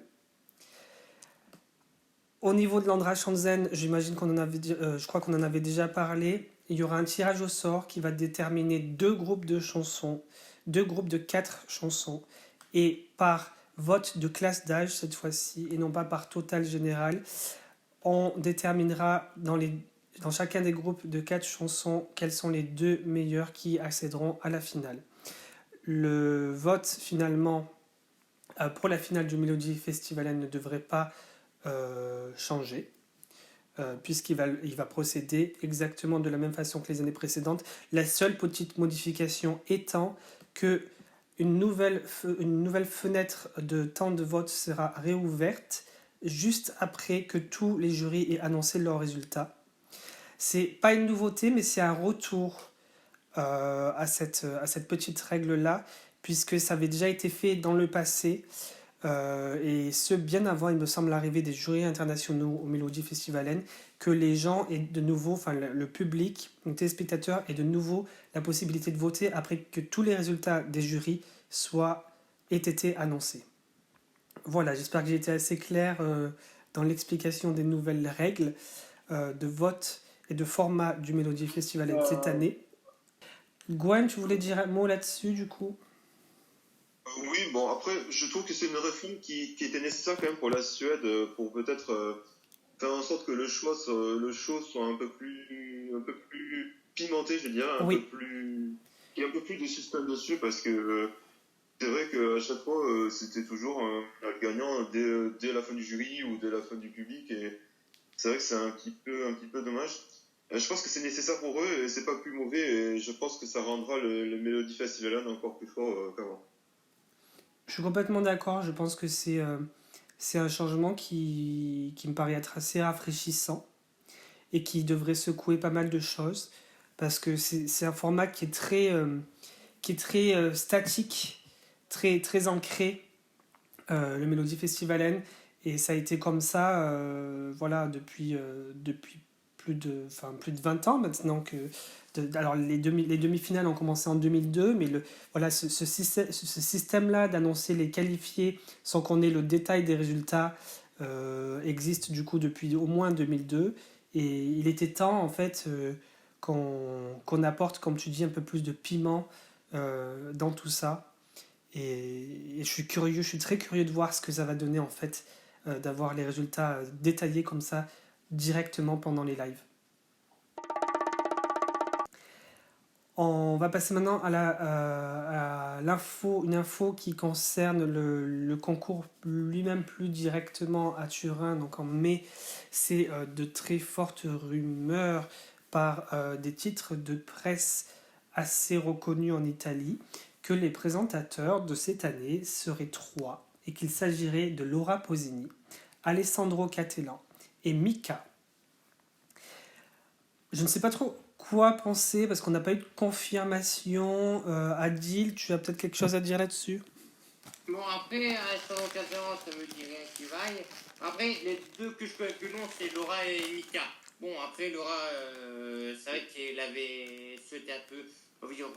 Speaker 1: Au niveau de l'Andra Chanzen, j'imagine je crois qu'on en avait déjà parlé. Il y aura un tirage au sort qui va déterminer 2 groupes de chansons, 2 groupes de 4 chansons, et par vote de classe d'âge cette fois-ci, et non pas par total général, on déterminera dans chacun des groupes de 4 chansons quelles sont les 2 meilleures qui accéderont à la finale. Le vote finalement pour la finale du Melody Festival ne devrait pas changer puisqu'il va procéder exactement de la même façon que les années précédentes. La seule petite modification étant que une nouvelle fenêtre de temps de vote sera réouverte juste après que tous les jurys aient annoncé leurs résultats. C'est pas une nouveauté, mais c'est un retour à cette petite règle-là, puisque ça avait déjà été fait dans le passé, et ce bien avant, il me semble, l'arrivée des jurys internationaux au Melody Festival, que les gens aient de nouveau, enfin le public, les téléspectateurs, aient de nouveau la possibilité de voter après que tous les résultats des jurys aient été annoncés. Voilà, j'espère que j'ai été assez clair dans l'explication des nouvelles règles de vote et de format du Melody Festival cette année. Gwen, tu voulais dire un mot là-dessus, du coup?
Speaker 2: Oui, bon, après, je trouve que c'est une réforme qui était nécessaire quand même pour la Suède, pour peut-être faire en sorte que le show soit un peu plus pimenté, je dirais, un peu
Speaker 1: Oui,
Speaker 2: plus, qu'il y ait un peu plus de suspense dessus, parce que c'est vrai qu'à chaque fois, c'était toujours le gagnant dès la fin du jury ou dès la fin du public, et c'est vrai que c'est un petit peu dommage. Je pense que c'est nécessaire pour eux, et c'est pas plus mauvais, et je pense que ça rendra le Melody Festival encore plus fort qu'avant.
Speaker 1: je suis complètement d'accord. Je pense que c'est un changement qui me paraît être assez rafraîchissant et qui devrait secouer pas mal de choses parce que c'est un format qui est très statique, très ancré, le Mélodie Festivalen. Et ça a été comme ça voilà, depuis plus de 20 ans maintenant. Alors les demi-finales ont commencé en 2002, mais voilà, ce système-là d'annoncer les qualifiés sans qu'on ait le détail des résultats existe du coup depuis au moins 2002. Et il était temps en fait qu'on apporte, comme tu dis, un peu plus de piment dans tout ça. Et je suis très curieux de voir ce que ça va donner en fait, d'avoir les résultats détaillés comme ça directement pendant les lives. On va passer maintenant à l'info, une info qui concerne le concours lui-même plus directement à Turin, donc en mai. C'est de très fortes rumeurs par des titres de presse assez reconnus en Italie que les présentateurs de cette année seraient trois et qu'il s'agirait de Laura Pausini, Alessandro Cattelan et Mika. Je ne sais pas trop quoi penser parce qu'on n'a pas eu de confirmation. Adil, tu as peut-être quelque chose à dire là-dessus?
Speaker 4: Bon, après, à cette occasion, ça me dit rien qui vaille. Après, les deux que je connais que non, c'est Laura et Mika. Bon, après, Laura, c'est vrai qu'elle avait souhaité un peu vivre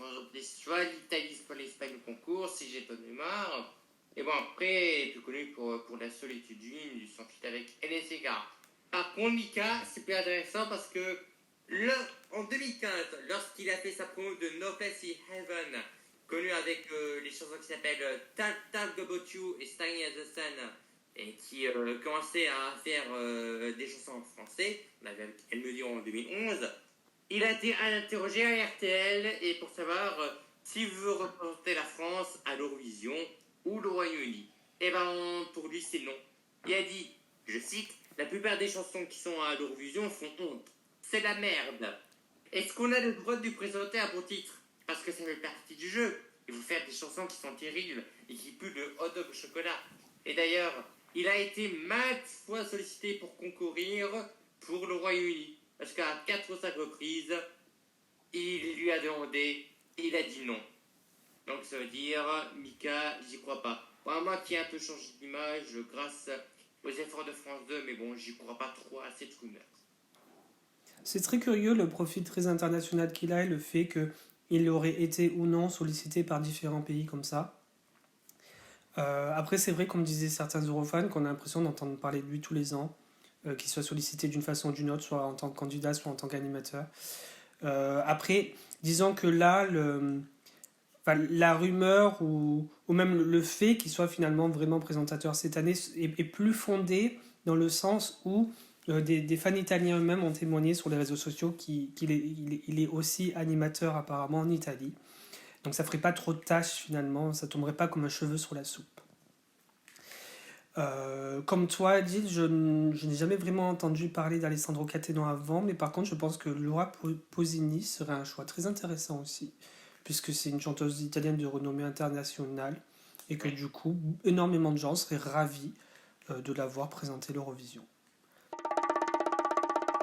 Speaker 4: soit l'Italie, soit l'Espagne au concours, si j'ai pas de mémoire. Et bon, après, elle est plus connue pour la solitude d'une, son feat avec NSK. Par contre, Mika, c'est plus intéressant parce que en 2015, lorsqu'il a fait sa promo de No Place in Heaven, connu avec les chansons qui s'appellent Talk About You et Starring as the Sun, et qui commençait à faire des chansons en français, on avait avec Elle me dit en 2011, il a été interrogé à RTL et pour savoir s'il veut représenter la France à l'Eurovision ou le Royaume-Uni. Et ben pour lui c'est non. Il a dit, je cite, la plupart des chansons qui sont à l'Eurovision font honte. C'est la merde. Est-ce qu'on a le droit de lui présenter un bon titre? Parce que ça fait partie du jeu. Il faut faire des chansons qui sont terribles et qui puent le hot dog au chocolat. Et d'ailleurs, il a été maintes fois sollicité pour concourir pour le Royaume-Uni. Parce qu'à 4 ou 5 reprises, il lui a demandé et il a dit non. Donc ça veut dire, Mika, j'y crois pas. Bon, moi qui ai un peu changé d'image grâce aux efforts de France 2, mais bon, j'y crois pas trop à cette rumeur.
Speaker 1: C'est très curieux le profil très international qu'il a et le fait qu'il aurait été ou non sollicité par différents pays comme ça. Après, c'est vrai, comme disaient certains Eurofans, qu'on a l'impression d'entendre parler de lui tous les ans, qu'il soit sollicité d'une façon ou d'une autre, soit en tant que candidat, soit en tant qu'animateur. Après, disons que là, enfin, la rumeur ou même le fait qu'il soit finalement vraiment présentateur cette année est plus fondé dans le sens où des fans italiens eux-mêmes ont témoigné sur les réseaux sociaux qu'il est aussi animateur apparemment en Italie. Donc ça ferait pas trop de tâches finalement, ça tomberait pas comme un cheveu sur la soupe. Comme toi, Adil, je n'ai jamais vraiment entendu parler d'Alessandro Cattelan avant, mais par contre, je pense que Laura Pausini serait un choix très intéressant aussi, puisque c'est une chanteuse italienne de renommée internationale, et que du coup, énormément de gens seraient ravis de la voir présenter l'Eurovision.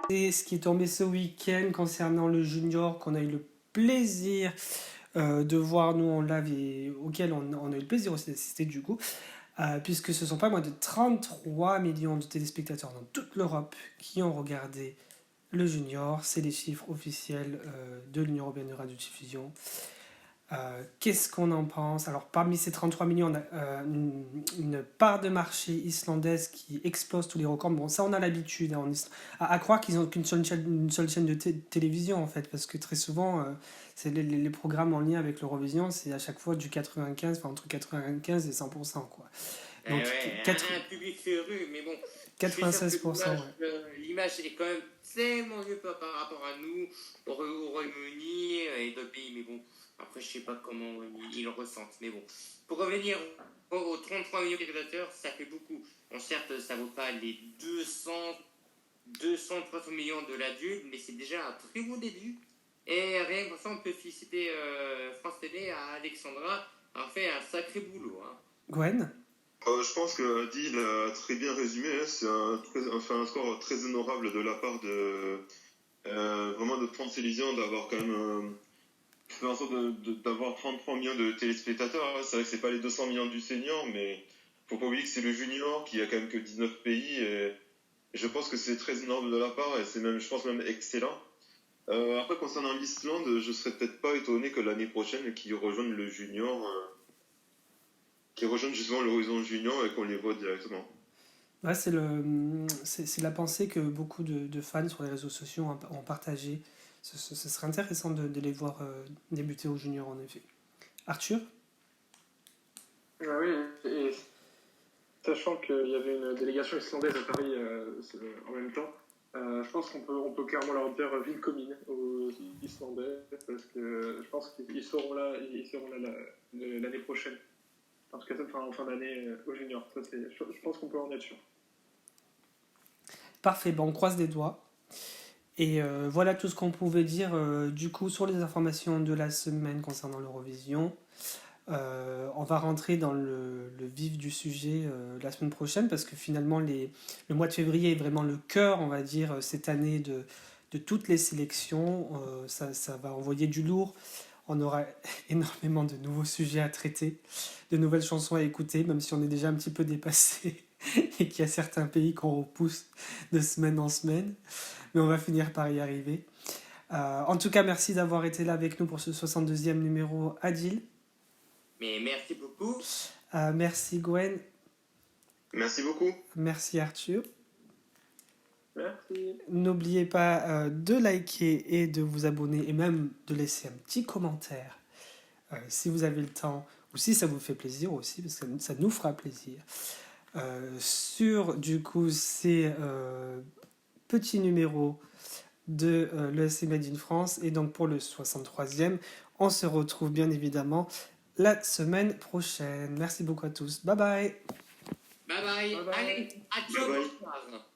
Speaker 1: Et ce qui est tombé ce week-end concernant le junior, qu'on a eu le plaisir de voir nous en live et auquel on a eu le plaisir aussi d'assister du coup, puisque ce sont pas moins de 33 millions de téléspectateurs dans toute l'Europe qui ont regardé le junior. C'est les chiffres officiels de l'Union européenne de radiodiffusion. Qu'est-ce qu'on en pense? Alors, parmi ces 33 millions, on a une part de marché islandaise qui explose tous les records. Bon, ça, on a l'habitude hein, à croire qu'ils n'ont qu'une une seule chaîne de télévision, en fait, parce que très souvent, c'est les programmes en lien avec l'Eurovision, c'est à chaque fois du 95, enfin, entre 95 et 100%, quoi. Donc,
Speaker 4: Ouais, un public féru, mais bon, je suis sûr que
Speaker 1: 96%, ouais.
Speaker 4: l'image est quand même tellement mieux par rapport à nous, au Royaume-Uni et d'autres pays, mais bon, après je sais pas comment ils le ressentent, mais bon. Pour revenir aux 33 millions de spectateurs, ça fait beaucoup. Bon, certes, ça vaut pas les 300 millions de l'adulte, mais c'est déjà un très bon début. Et rien que pour ça, on peut féliciter France Télé à Alexandra, a fait un sacré boulot. Hein.
Speaker 1: Gwen?
Speaker 2: Je pense que Adi l'a très bien résumé. Hein. C'est un score très honorable de la part de vraiment de France Télévisions d'avoir quand même fait en sorte d'avoir 33 millions de téléspectateurs. Hein. C'est vrai que c'est pas les 200 millions du senior, mais faut pas oublier que c'est le junior qui a quand même que 19 pays. Et je pense que c'est très honorable de la part et c'est même, je pense même excellent. Après, concernant l'Islande, je serais peut-être pas étonné que l'année prochaine, qu'ils rejoignent le junior. Qui rejoignent justement l'horizon junior et qu'on les voit directement.
Speaker 1: Ouais, c'est la pensée que beaucoup de fans sur les réseaux sociaux ont partagé. Ce serait intéressant de les voir débuter au junior, en effet. Arthur?
Speaker 3: Ah oui, et sachant qu'il y avait une délégation islandaise à Paris en même temps, je pense qu'on peut clairement leur dire Willkommen aux Islandais, parce que je pense qu'ils seront là l'année prochaine. En tout cas, en fin d'année au junior. Je pense qu'on peut en être sûr.
Speaker 1: Parfait, on croise les doigts. Et voilà tout ce qu'on pouvait dire du coup sur les informations de la semaine concernant l'Eurovision. On va rentrer dans le vif du sujet la semaine prochaine parce que finalement le mois de février est vraiment le cœur, on va dire, cette année de toutes les sélections. Ça va envoyer du lourd. On aura énormément de nouveaux sujets à traiter, de nouvelles chansons à écouter, même si on est déjà un petit peu dépassé et qu'il y a certains pays qu'on repousse de semaine en semaine. Mais on va finir par y arriver. En tout cas, merci d'avoir été là avec nous pour ce 62e numéro, Adil.
Speaker 4: Mais merci beaucoup.
Speaker 1: Merci Gwen.
Speaker 2: Merci beaucoup.
Speaker 1: Merci Arthur.
Speaker 3: Merci.
Speaker 1: N'oubliez pas de liker et de vous abonner et même de laisser un petit commentaire si vous avez le temps ou si ça vous fait plaisir aussi, parce que ça nous fera plaisir. Sur du coup ces petits numéros de l'ESC Made in France et donc pour le 63e, on se retrouve bien évidemment la semaine prochaine. Merci beaucoup à tous. Bye bye.
Speaker 4: Bye bye.
Speaker 3: Bye bye.
Speaker 4: Allez, à
Speaker 2: Bye bye.
Speaker 4: bonsoir.